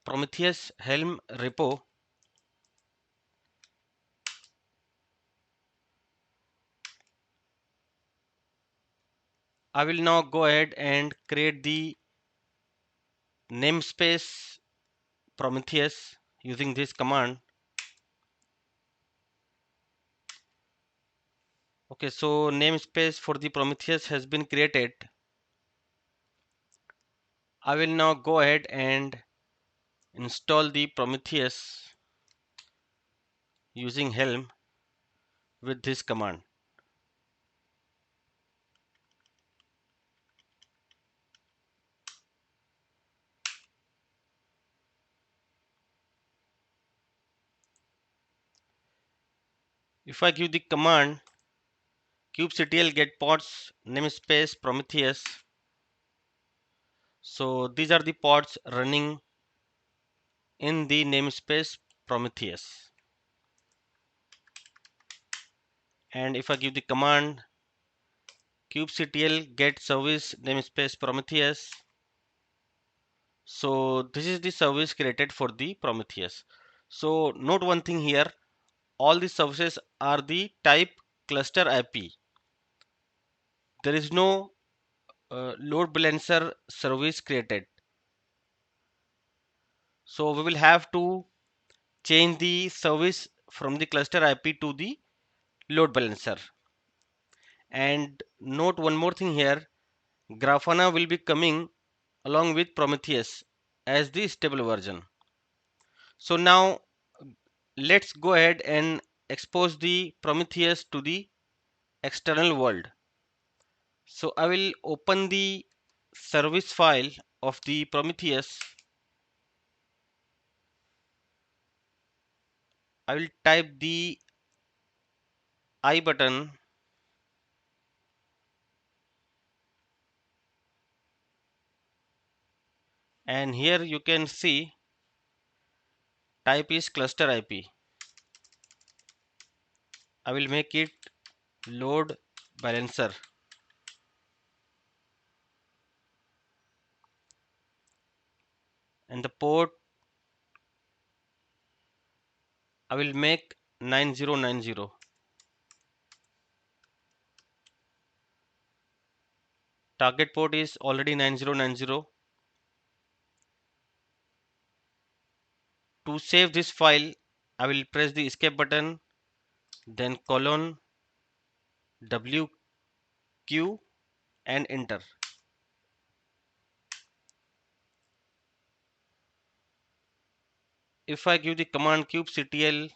Prometheus Helm repo. I will now go ahead and create the namespace Prometheus using this command. Okay, so namespace for the Prometheus has been created. I will now go ahead and install the Prometheus using Helm with this command. If I give the command kubectl get pods namespace Prometheus, so these are the pods running in the namespace Prometheus. And if I give the command kubectl get service namespace Prometheus, so this is the service created for the Prometheus. So note one thing here, all the services are the type cluster IP. There is no load balancer service created. So we will have to change the service from the cluster IP to the load balancer. And note one more thing here, Grafana will be coming along with Prometheus as the stable version. So now let's go ahead and expose the Prometheus to the external world. So I will open the service file of the Prometheus. I will type the I button and here you can see type is cluster IP. I will make it load balancer and the port I will make 9090. Target port is already 9090. To save this file, I will press the escape button, then colon WQ and enter. If I give the command kubectl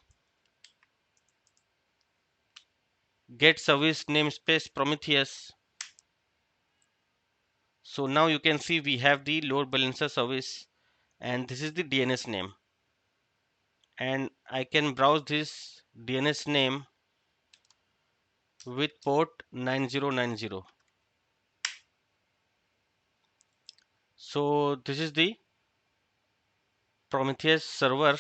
get service namespace Prometheus, so now you can see we have the load balancer service and this is the DNS name. And I can browse this DNS name with port 9090. So this is the Prometheus server,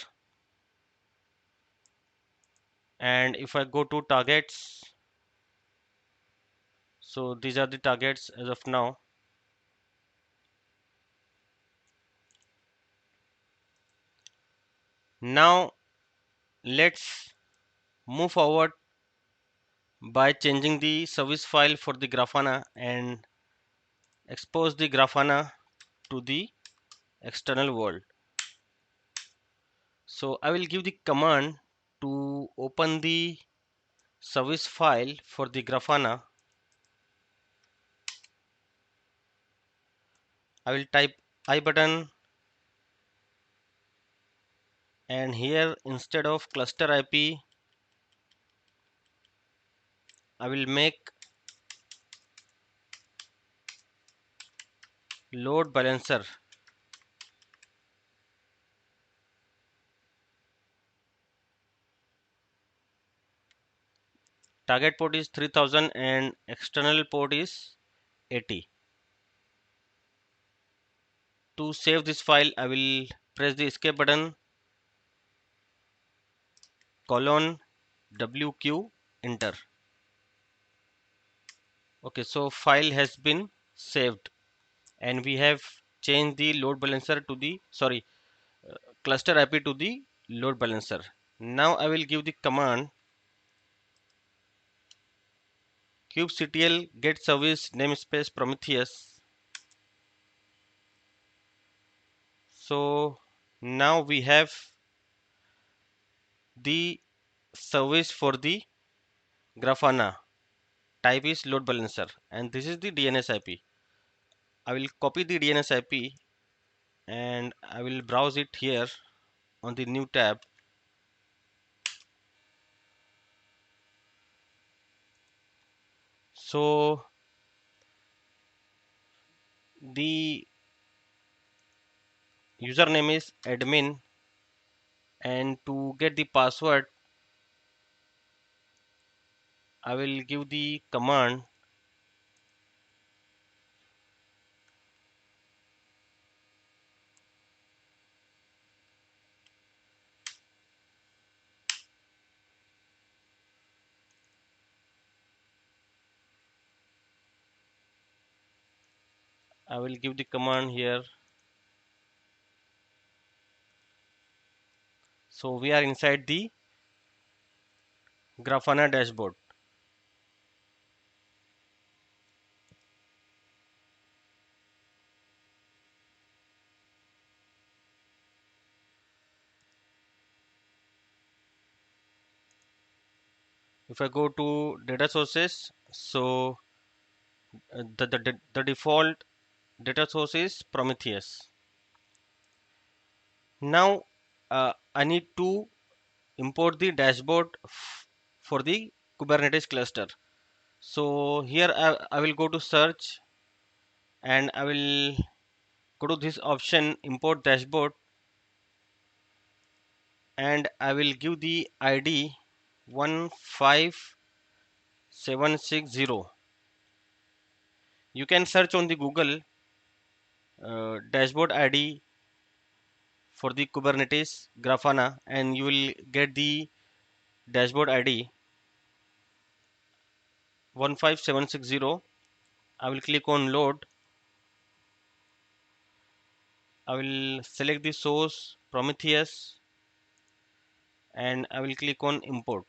and if I go to targets, so these are the targets as of now. Now let's move forward by changing the service file for the Grafana and expose the Grafana to the external world. So I will give the command to open the service file for the Grafana. I will type I button and here instead of cluster IP I will make load balancer. target port is 3000 and external port is 80. To save this file, I will press the escape button, colon WQ, enter. Okay, so file has been saved and we have changed the load balancer to the cluster IP to the load balancer. Now I will give the command kubectl get service namespace Prometheus. So now we have the service for the Grafana. Type is load balancer and this is the DNS IP. I will copy the DNS IP and I will browse it here on the new tab. So the username is admin and to get the password I will give the command here. So we are inside the Grafana dashboard. If I go to data sources, so the default data source is Prometheus. Now I need to import the dashboard for the Kubernetes cluster. So here I will go to search and I will go to this option import dashboard and I will give the ID 15760. You can search on the Google dashboard ID for the Kubernetes Grafana and you will get the dashboard ID 15760. I will click on load. I will select the source Prometheus and I will click on import.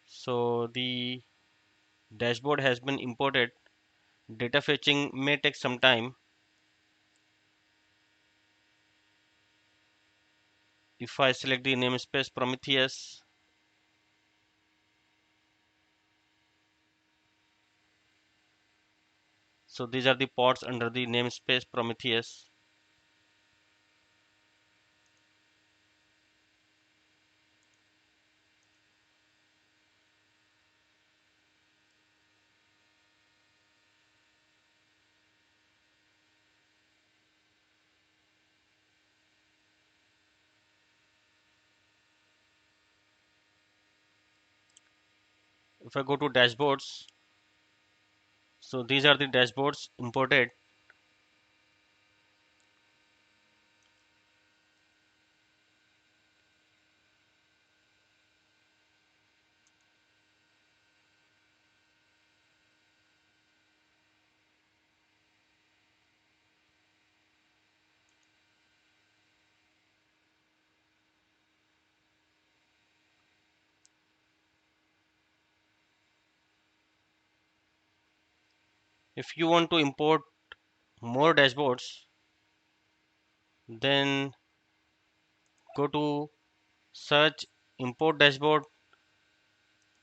So the dashboard has been imported. Data fetching may take some time. If I select the namespace Prometheus, so these are the pods under the namespace Prometheus. If I go to dashboards, so these are the dashboards imported. If you want to import more dashboards, then go to search import dashboard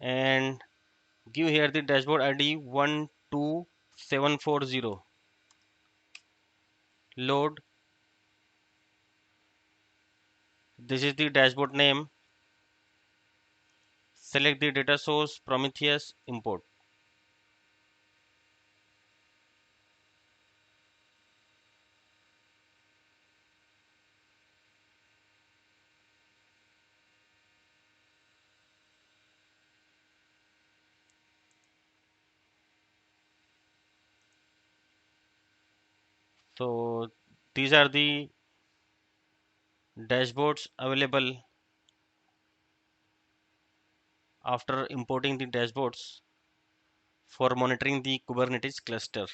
and give here the dashboard ID 12740. Load. This is the dashboard name. Select the data source Prometheus, import. So these are the dashboards available after importing the dashboards for monitoring the Kubernetes cluster.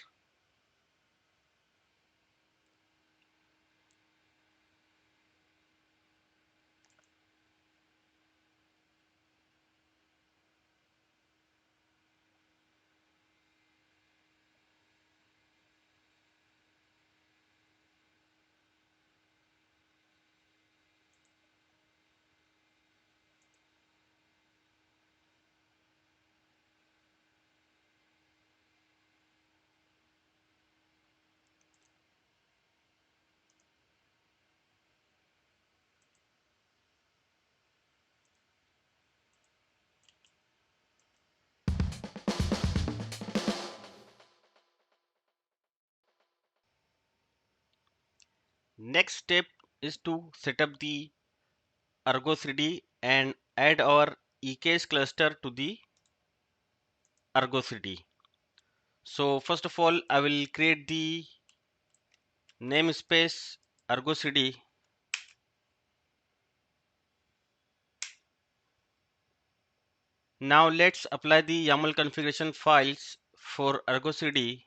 Next step is to set up the ArgoCD and add our EKS cluster to the ArgoCD. So first of all, I will create the namespace ArgoCD. Now let's apply the YAML configuration files for ArgoCD.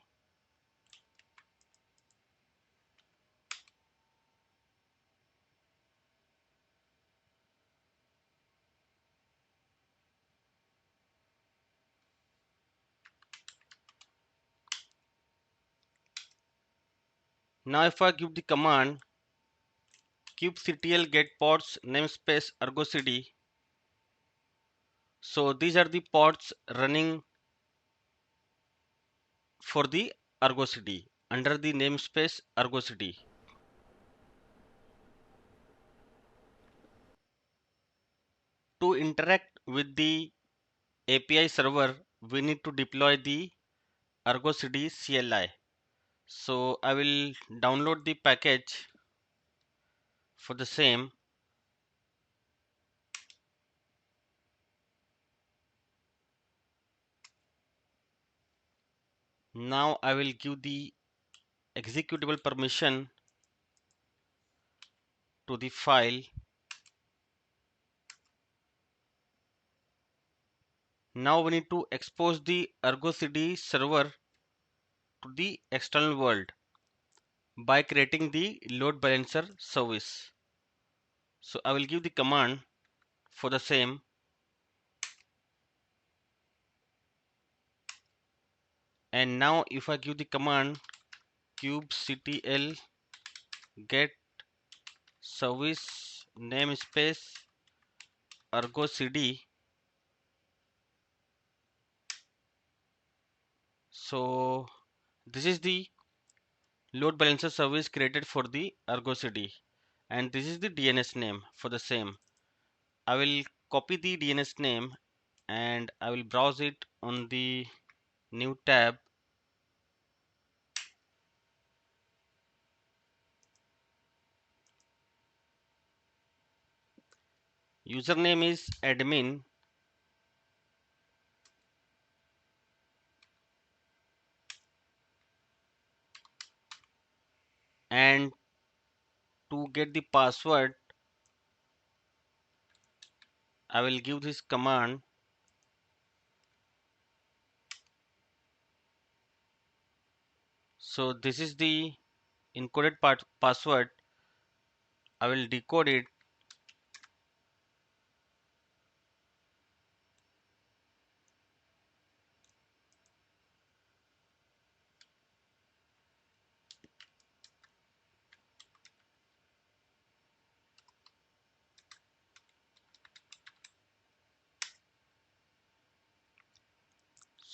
Now if I give the command kubectl get pods namespace ArgoCD, so these are the pods running for the ArgoCD under the namespace ArgoCD. To interact with the API server, we need to deploy the ArgoCD CLI. So I will download the package for the same. Now I will give the executable permission to the file. Now we need to expose the ArgoCD server to the external world by creating the load balancer service. So I will give the command for the same. And now if I give the command kubectl get service namespace ArgoCD, so this is the load balancer service created for the ArgoCD, and this is the DNS name for the same. I will copy the DNS name and I will browse it on the new tab. Username is admin and to get the password I will give this command. So this is the encoded password. I will decode it.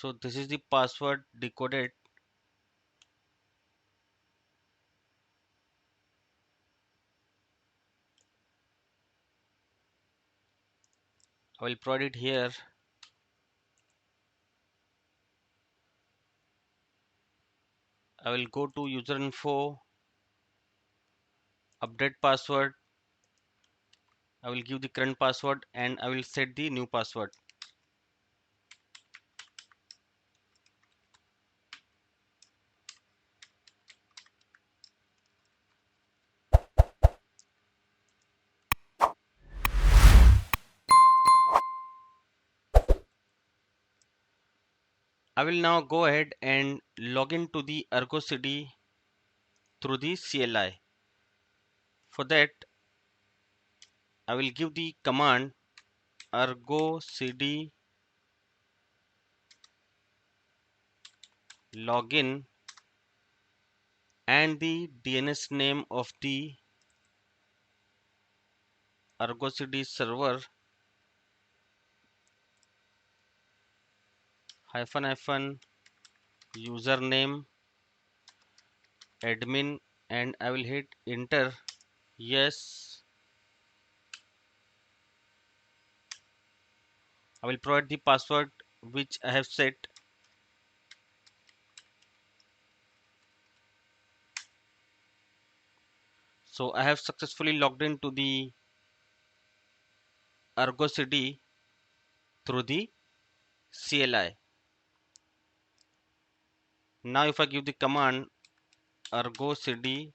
So this is the password decoded. I will provide it here. I will go to user info, update password. I will give the current password and I will set the new password. I will now go ahead and log into the ArgoCD through the CLI. For that, I will give the command ArgoCD login and the DNS name of the ArgoCD server username admin, and I will hit enter. Yes, I will provide the password which I have set. So I have successfully logged into the ArgoCD through the CLI. Now if I give the command ArgoCD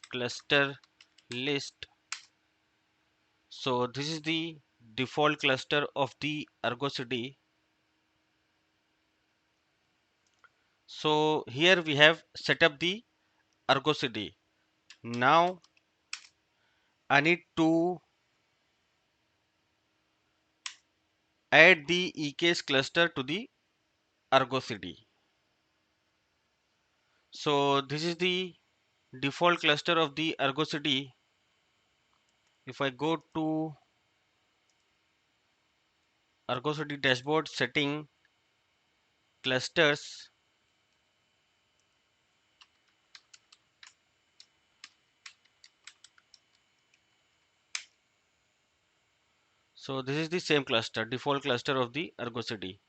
cluster list, so this is the default cluster of the ArgoCD. So here we have set up the ArgoCD. Now I need to add the EKS cluster to the ArgoCD. So this is the default cluster of the ArgoCD. If I go to ArgoCD dashboard setting clusters, so this is the same cluster, default cluster of the ArgoCD.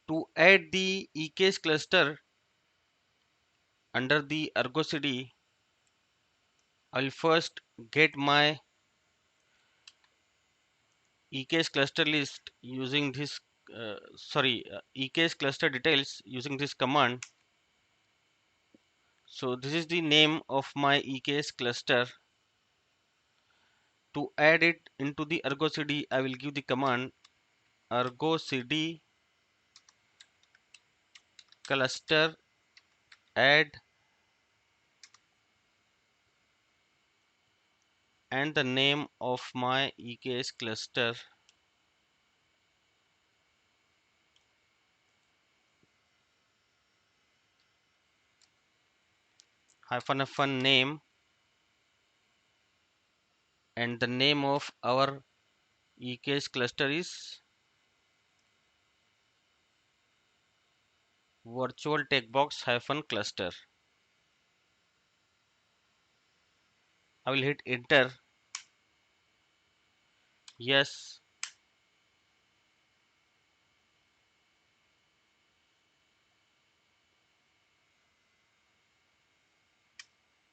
To add the EKS cluster under the ArgoCD, I will first get my EKS cluster list using this EKS cluster details using this command. So this is the name of my EKS cluster. To add it into the ArgoCD, I will give the command ArgoCD cluster add and the name of my EKS cluster hyphen name, and the name of our EKS cluster is virtual textbox hyphen cluster. I will hit enter. Yes.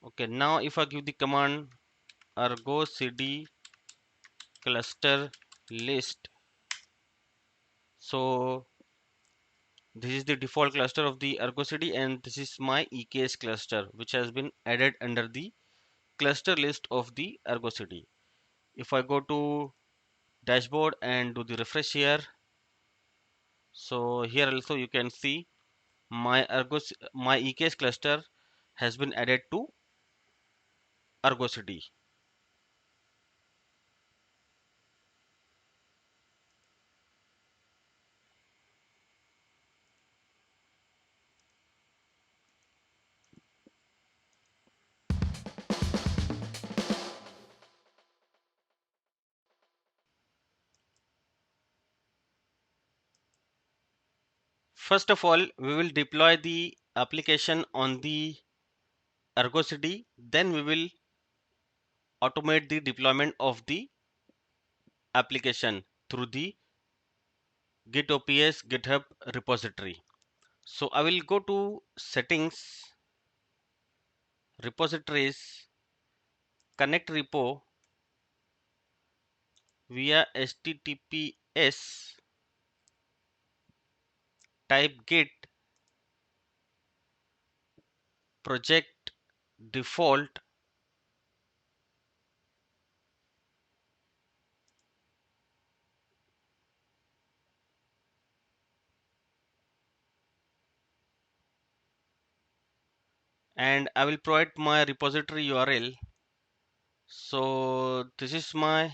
Okay, now if I give the command ArgoCD cluster list, so this is the default cluster of the ArgoCD and this is my EKS cluster which has been added under the cluster list of the ArgoCD. If I go to dashboard and do the refresh here, so here also you can see my my EKS cluster has been added to ArgoCD. First of all, we will deploy the application on the ArgoCD, then we will automate the deployment of the application through the GitOps GitHub repository. So I will go to settings, repositories, connect repo via HTTPS, type git project default and I will provide my repository URL. So this is my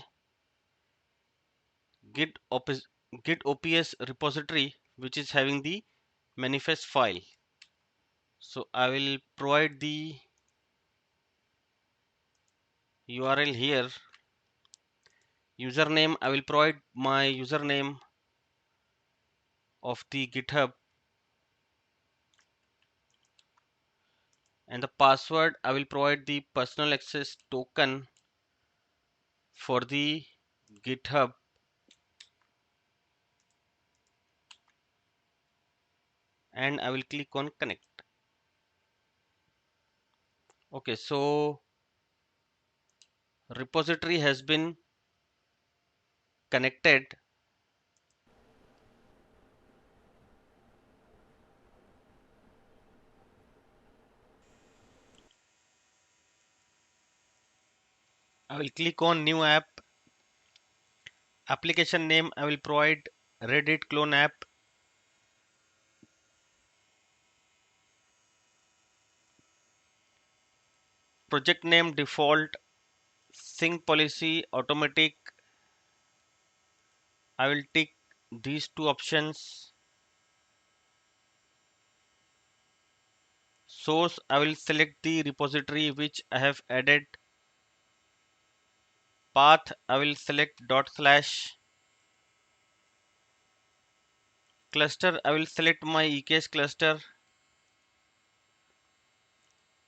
GitOps repository, which is having the manifest file. So I will provide the URL here. Username, I will provide my username of the GitHub, and the password I will provide the personal access token for the GitHub, and I will click on connect. Okay, so repository has been connected. I will click on new app. Application name I will provide Reddit clone app. Project name default. Sync policy automatic. I will tick these two options. Source I will select the repository which I have added. Path I will select /. Cluster I will select my EKS cluster.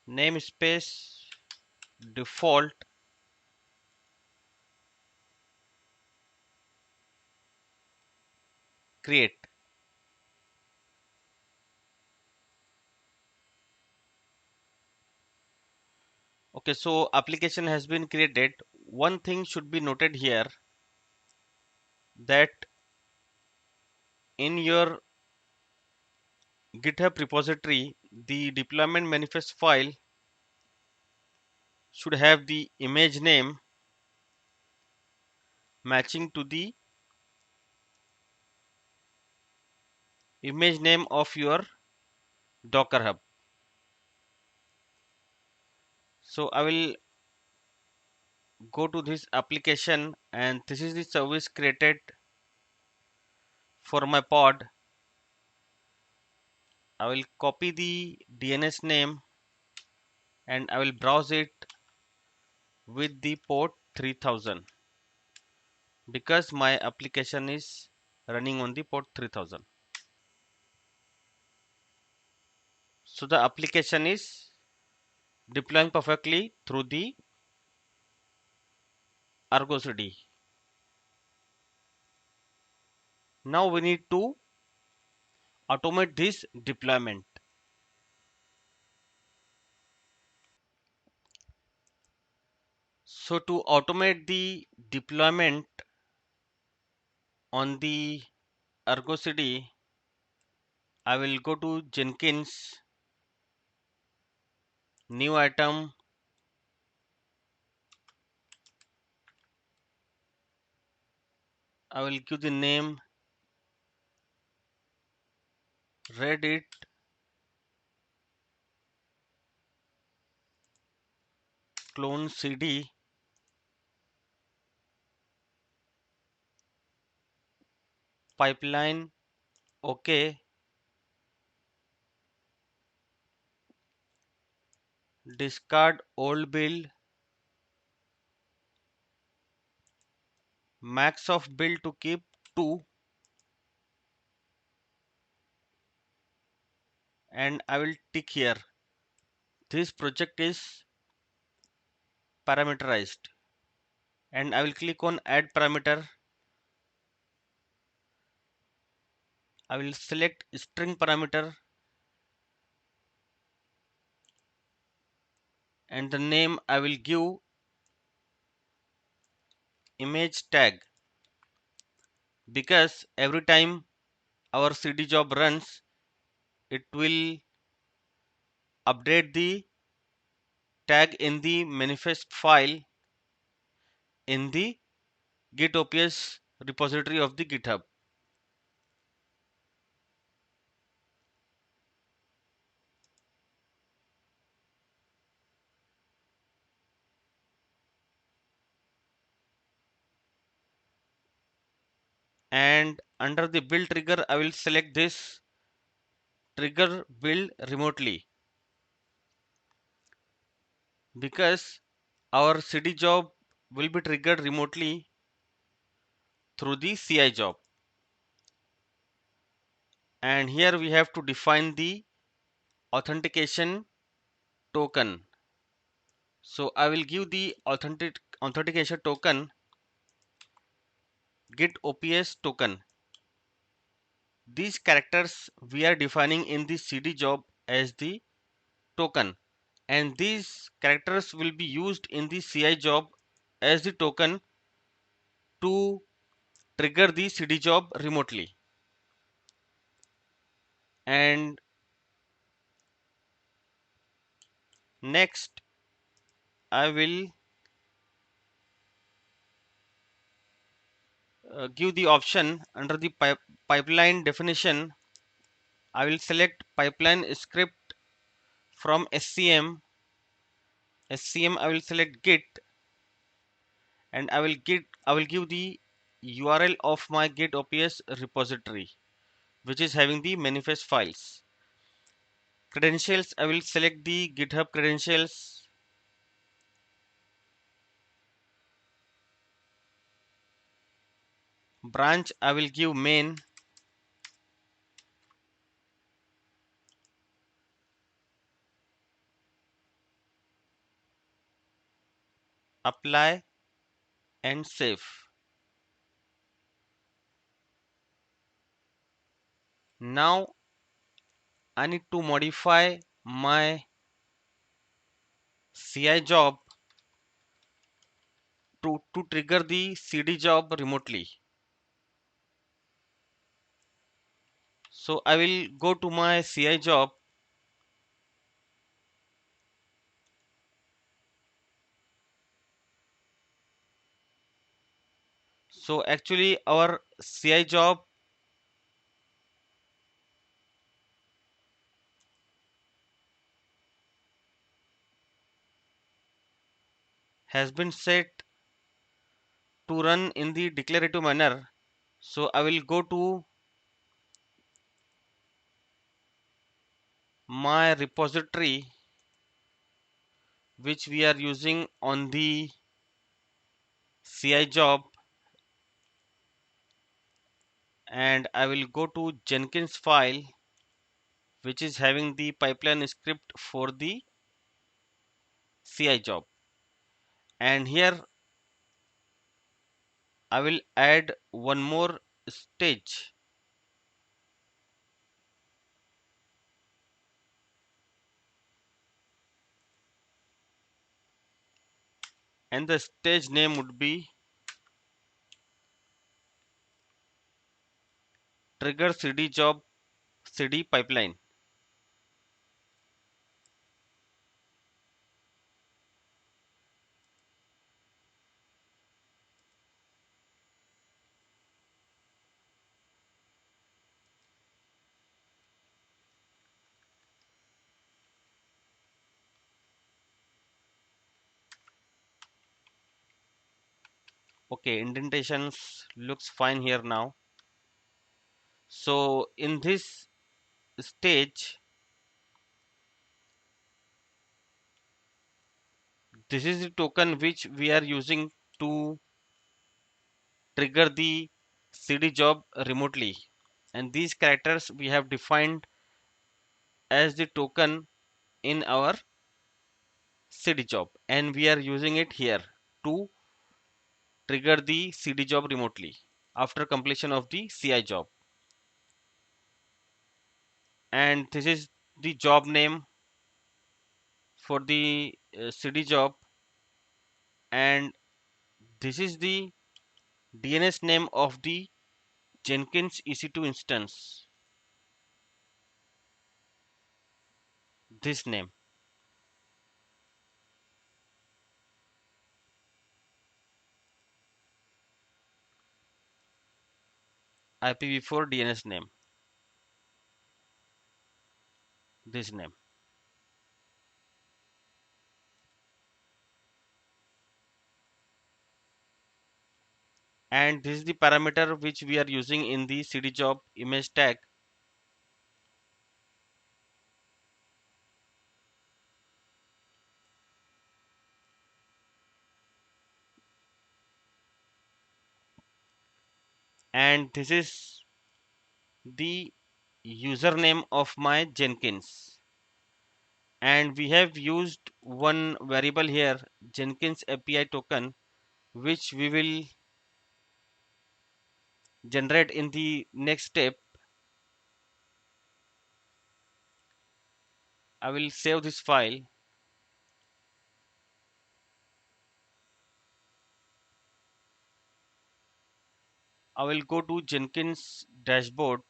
Namespace default. Create. Okay, so application has been created. One thing should be noted here, that in your GitHub repository, the deployment manifest file should have the image name matching to the image name of your Docker Hub. So I will go to this application, and this is the service created for my pod. I will copy the DNS name and I will browse it with the port 3000 because my application is running on the port 3000. So the application is deploying perfectly through the ArgoCD. Now we need to automate this deployment. So to automate the deployment on the ArgoCD, I will go to Jenkins, new item. I will give the name Reddit clone cd. Pipeline OK. Discard old build. Max of build to keep 2, and I will tick here. This project is parameterized, and I will click on add parameter. I will select string parameter, and the name I will give image tag, because every time our cd job runs, it will update the tag in the manifest file in the GitOps repository of the GitHub. and under the build trigger I will select this trigger build remotely, because our cd job will be triggered remotely through the ci job. And here we have to define the authentication token. So I will give the authentication token GitOps token. These characters we are defining in the cd job as the token, and these characters will be used in the ci job as the token to trigger the cd job remotely. And next I will give the option under the pipeline definition. I will select pipeline script from SCM. I will select Git, and I will give the URL of my GitOps repository, which is having the manifest files. Credentials, I will select the GitHub credentials. Branch, I will give main. Apply and save. Now I need to modify my CI job to trigger the CD job remotely. So I will go to my CI job. So actually our CI job has been set to run in the declarative manner. So I will go to my repository which we are using on the CI job, and I will go to Jenkinsfile, which is having the pipeline script for the CI job. And here I will add one more stage. And the stage name would be trigger cd job cd pipeline. Okay, indentations looks fine here now. So in this stage, this is the token which we are using to trigger the cd job remotely, and these characters we have defined as the token in our cd job, and we are using it here to trigger the cd job remotely after completion of the ci job. And this is the job name for the cd job, and this is the DNS name of the Jenkins EC2 instance. This name, IPv4 DNS name, this name. and this is the parameter which we are using in the cd job image tag. And this is the username of my Jenkins, and we have used one variable here, Jenkins API token, which we will generate in the next step. I will save this file. I will go to Jenkins dashboard,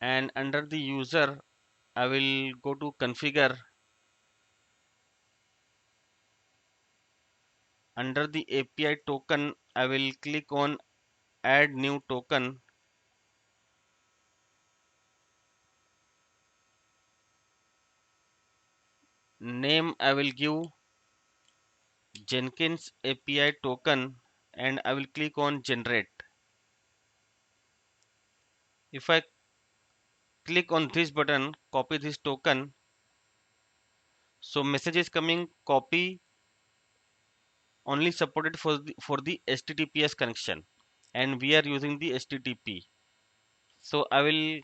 and under the user I will go to configure. Under the API token I will click on add new token. Name I will give Jenkins API token, and I will click on generate. If I click on this button, copy this token, so message is coming, copy only supported for the HTTPS connection, and we are using the HTTP. So I will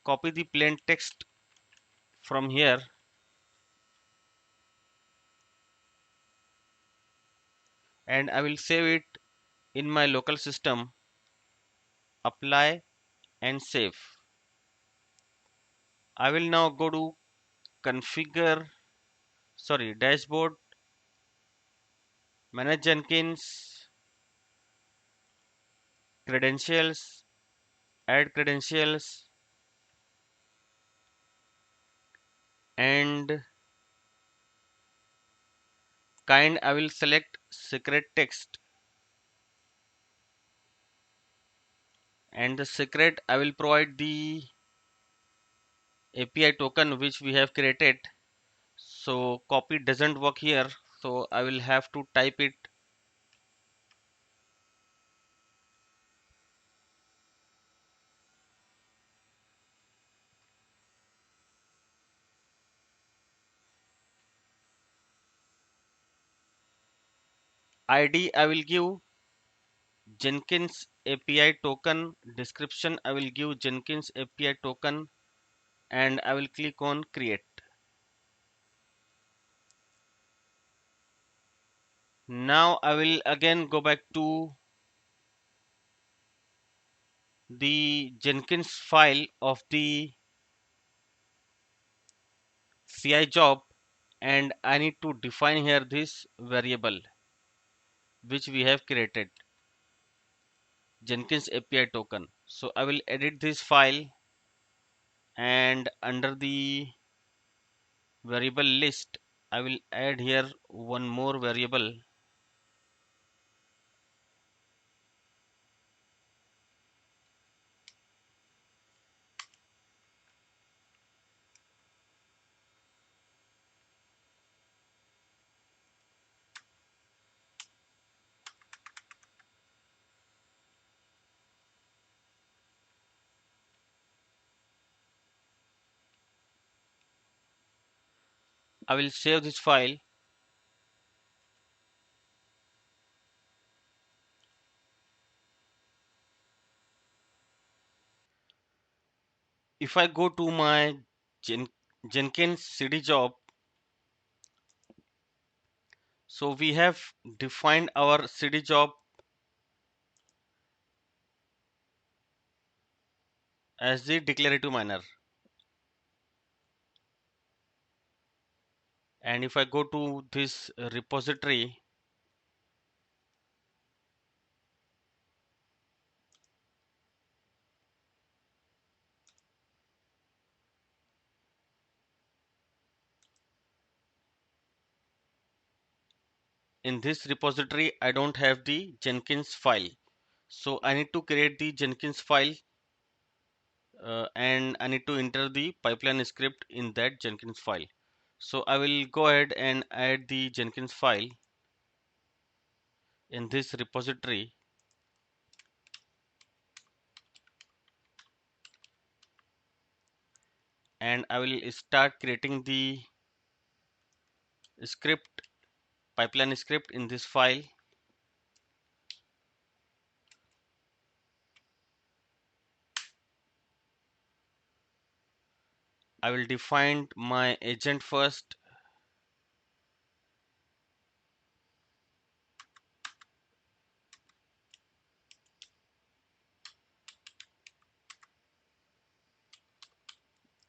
copy the plain text from here, and I will save it in my local system, apply and save. I will now go to configure, dashboard, manage Jenkins, credentials, add credentials, and kind I will select secret text, and the secret I will provide the API token which we have created. So copy doesn't work here, so I will have to type it. ID I will give Jenkins API token, description I will give Jenkins API token, and I will click on create. Now I will again go back to the Jenkins file of the CI job, and I need to define here this variable which we have created, Jenkins API token. So I will edit this file, and under the variable list I will add here one more variable. I will save this file. If I go to my Jenkins CD job, so we have defined our CD job as the declarative manner. And if I go to this repository, in this repository I don't have the Jenkins file. So I need to create the Jenkins file, and I need to enter the pipeline script in that Jenkins file. So I will go ahead and add the Jenkins file in this repository, and I will start creating the script, pipeline script in this file. I will define my agent first.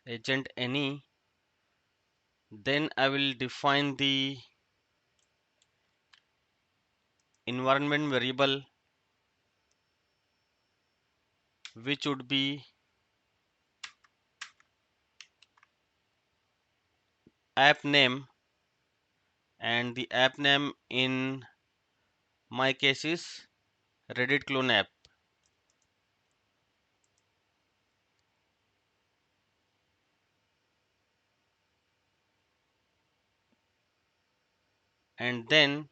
Agent any. Then I will define the environment variable, which would be app name, and the app name in my case is Reddit clone app. And then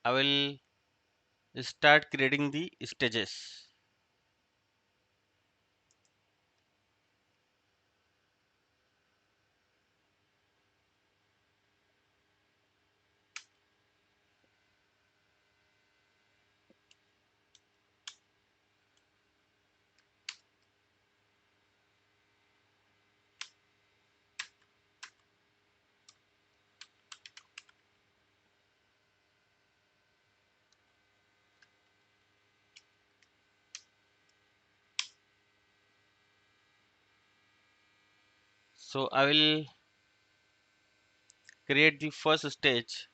I will start creating the stages. So I will create the first stage,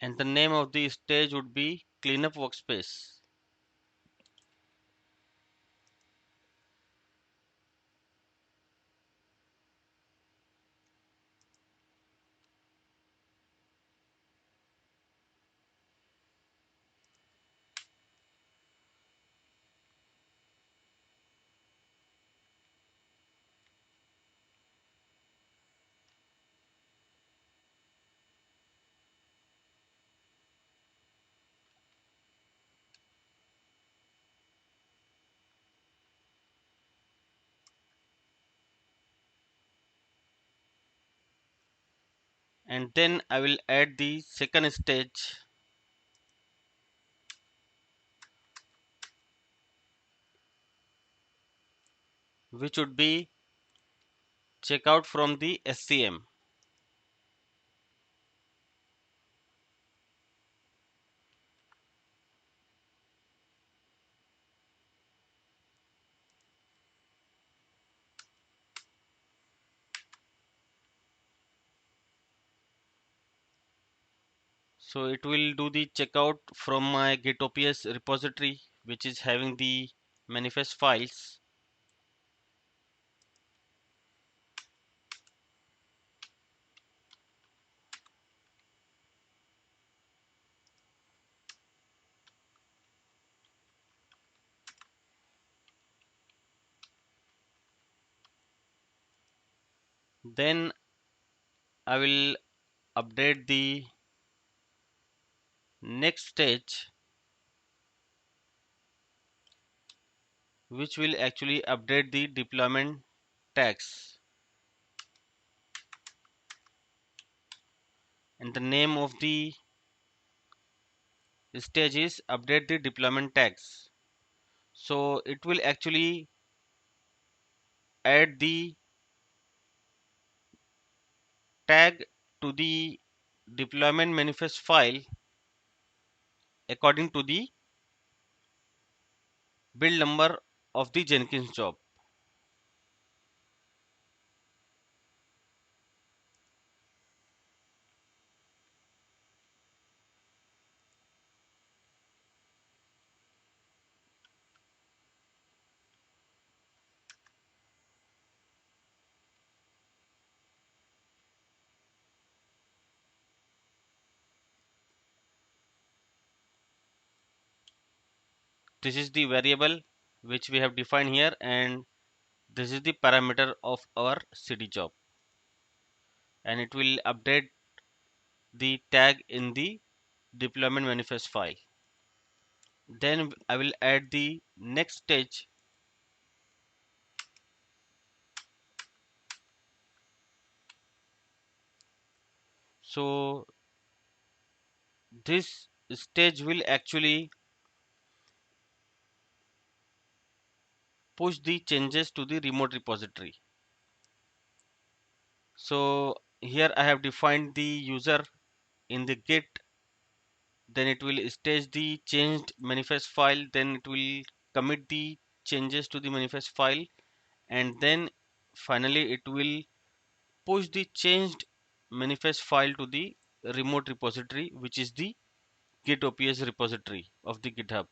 and the name of the stage would be cleanup workspace. And then I will add the second stage, which would be checkout from the SCM. So it will do the checkout from my GitOps repository, which is having the manifest files. Then I will update the next stage, which will actually update the deployment tags. And the name of the stage is update the deployment tags. So it will actually add the tag to the deployment manifest file according to the build number of the Jenkins job. this is the variable which we have defined here, and this is the parameter of our cd job, and it will update the tag in the deployment manifest file. Then I will add the next stage. So this stage will actually push the changes to the remote repository. So here I have defined the user in the git, then it will stage the changed manifest file, then it will commit the changes to the manifest file, and then finally it will push the changed manifest file to the remote repository, which is the GitOps repository of the GitHub.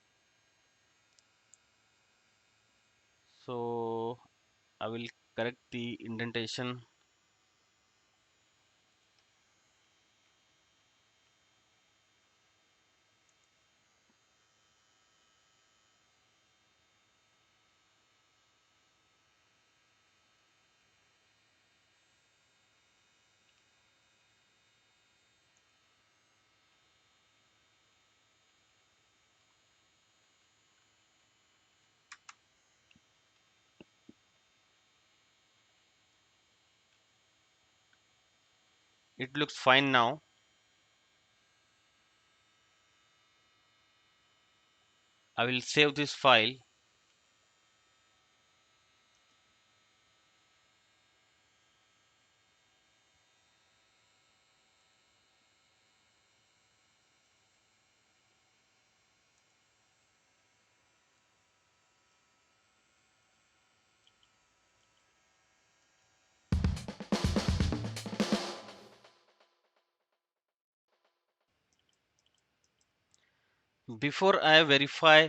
So I will correct the indentation. It looks fine now. I will save this file. Before I verify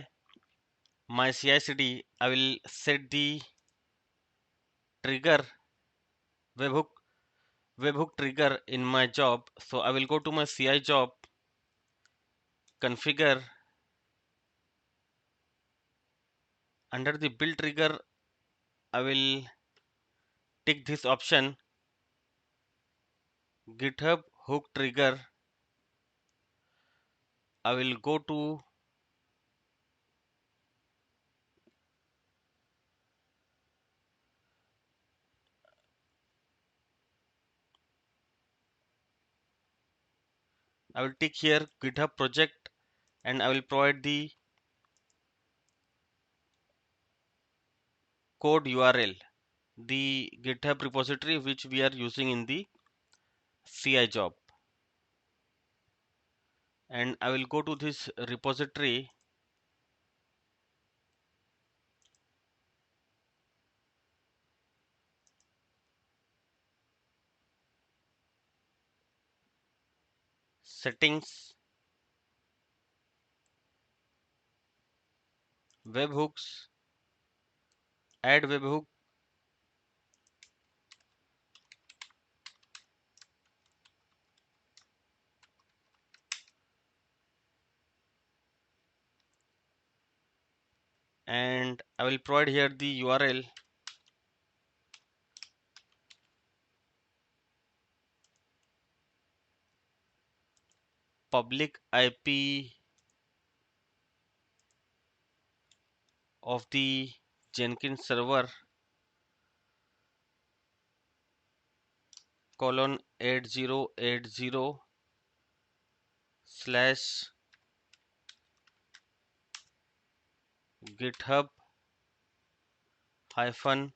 my CI/CD, I will set the trigger webhook trigger in my job. So I will go to my CI job, configure. Under the build trigger, I will tick this option, GitHub hook trigger. I will go to I will tick here GitHub project, and I will provide the code URL, the GitHub repository which we are using in the CI job. And I will go to this repository, settings, webhooks, add webhook, and I will provide here the URL, public IP of the Jenkins server colon 8080 slash GitHub hyphen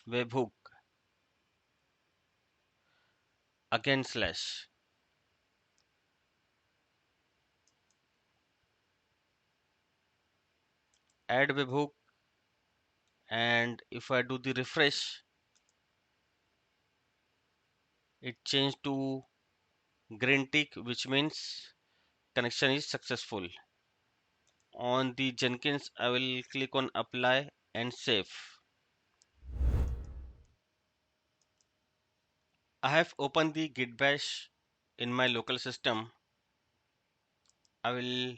webhook, again slash. Add webhook, and if I do the refresh, it changed to green tick, which means connection is successful. On the Jenkins, I will click on apply and save. I have opened the git bash in my local system. I will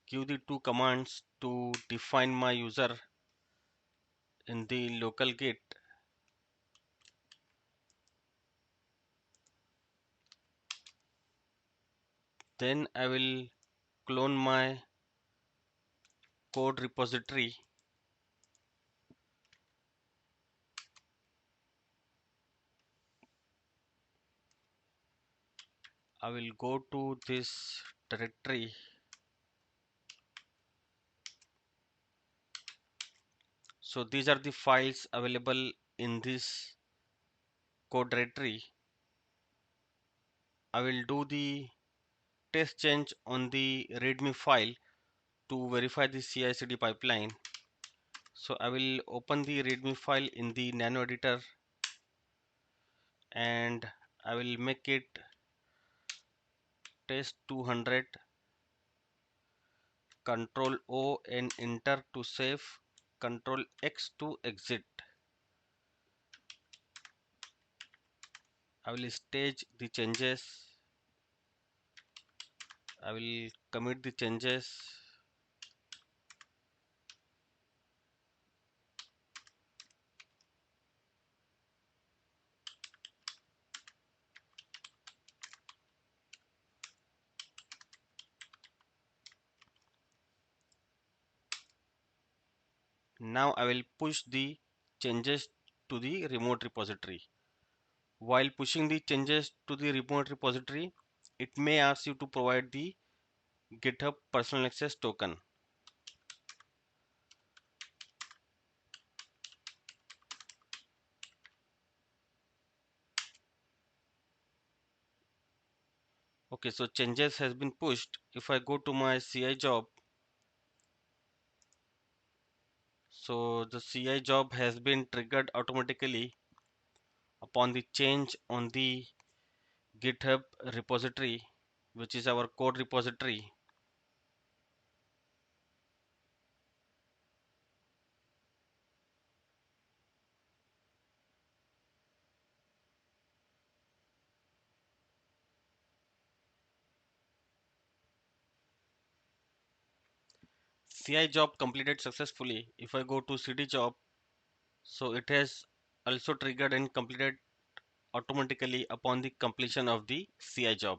give the two commands to define my user in the local Git. Then I will clone my code repository. I will go to this directory. So these are the files available in this code directory. I will do the test change on the readme file to verify the CI/CD pipeline. So I will open the readme file in the nano editor and I will make it test 200, control O and enter to save, control X to exit. I will stage the changes. I will commit the changes. Now I will push the changes to the remote repository. While pushing the changes to the remote repository, it may ask you to provide the GitHub personal access token. Okay, so changes has been pushed. If I go to my CI job, so the CI job has been triggered automatically upon the change on the GitHub repository, which is our code repository. CI job completed successfully. If I go to CD job, so it has also triggered and completed automatically upon the completion of the CI job.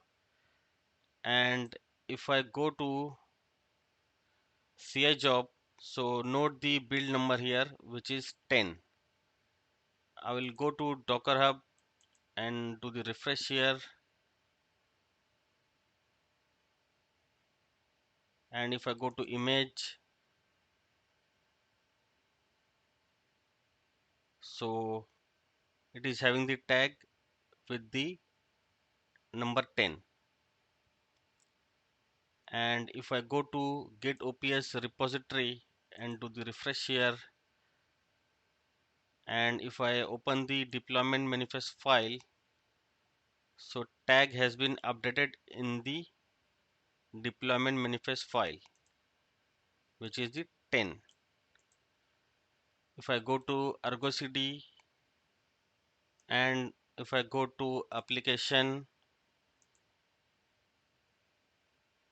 And if I go to CI job, so note the build number here, which is 10. I will go to Docker Hub and do the refresh here. And if I go to image, so it is having the tag with the number 10. And if I go to GitOps repository and do the refresh here, and if I open the deployment manifest file, so tag has been updated in the deployment manifest file, which is the 10. If I go to ArgoCD and if I go to application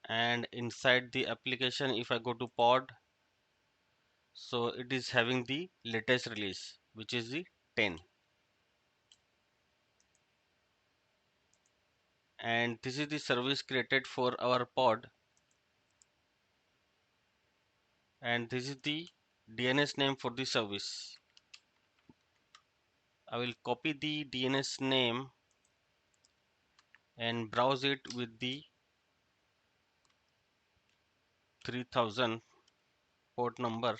and inside the application, if I go to pod, so it is having the latest release, which is the 10. And this is the service created for our pod, and this is the DNS name for the service. I will copy the DNS name and browse it with the 3000 port number.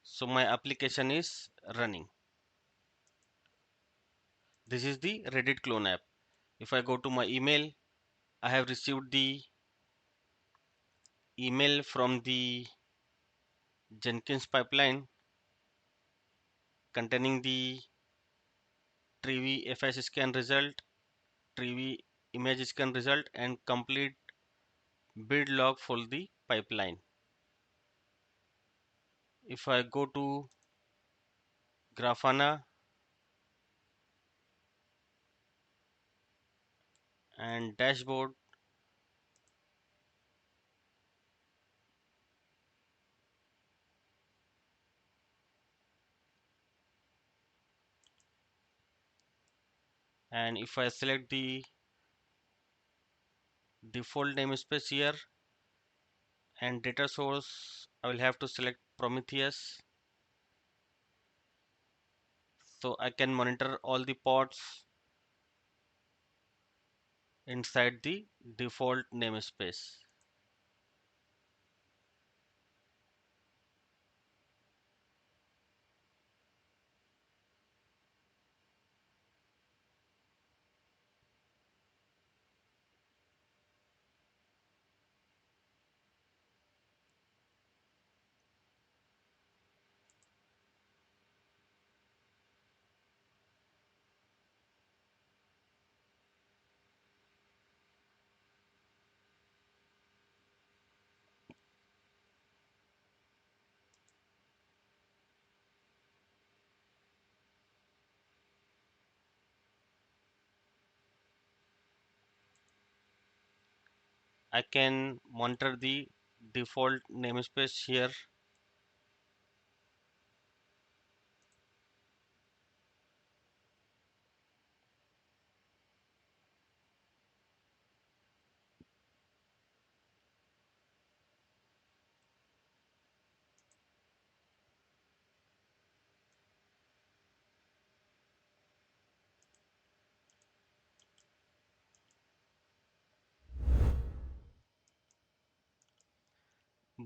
So my application is running. This is the Reddit clone app. If I go to my email, I have received the email from the Jenkins pipeline containing the Trivy FS scan result, Trivy image scan result, and complete build log for the pipeline. If I go to Grafana and dashboard, And if I select the default namespace here and data source, I will have to select Prometheus, so I can monitor all the pods inside the default namespace. I can monitor the default namespace here.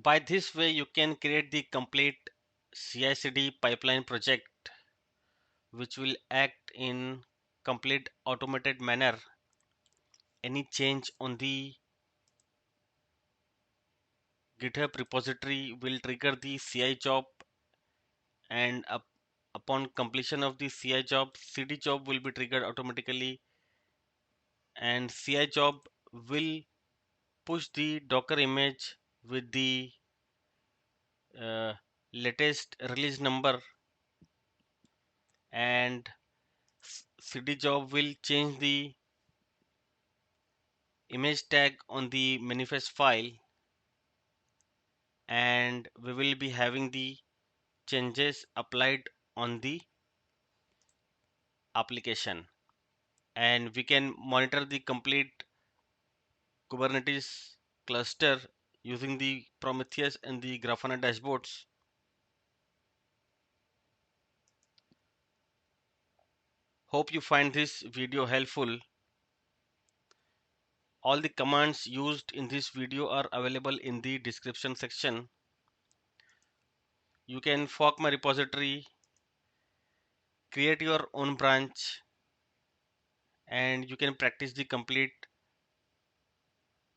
By this way, you can create the complete CI/CD pipeline project, which will act in complete automated manner. Any change on the GitHub repository will trigger the CI job, and upon completion of the CI job, CD job will be triggered automatically, and CI job will push the Docker image with the uh, latest release number, and CD job will change the image tag on the manifest file, and we will be having the changes applied on the application, and we can monitor the complete Kubernetes cluster using the Prometheus and the Grafana dashboards. Hope you find this video helpful. All the commands used in this video are available in the description section. You can fork my repository, create your own branch, and you can practice the complete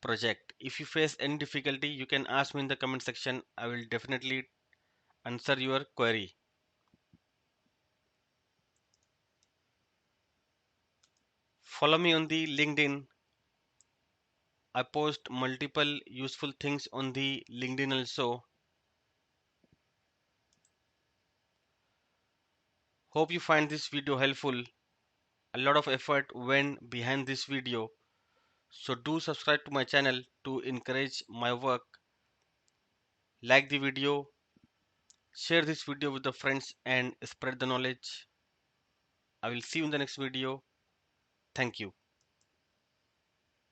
project. If you face any difficulty, you can ask me in the comment section. I will definitely answer your query. Follow me on the LinkedIn. I post multiple useful things on the LinkedIn also. Hope you find this video helpful. A lot of effort went behind this video. So do subscribe to my channel to encourage my work. Like the video, share this video with the friends and spread the knowledge. I will see you in the next video. Thank you.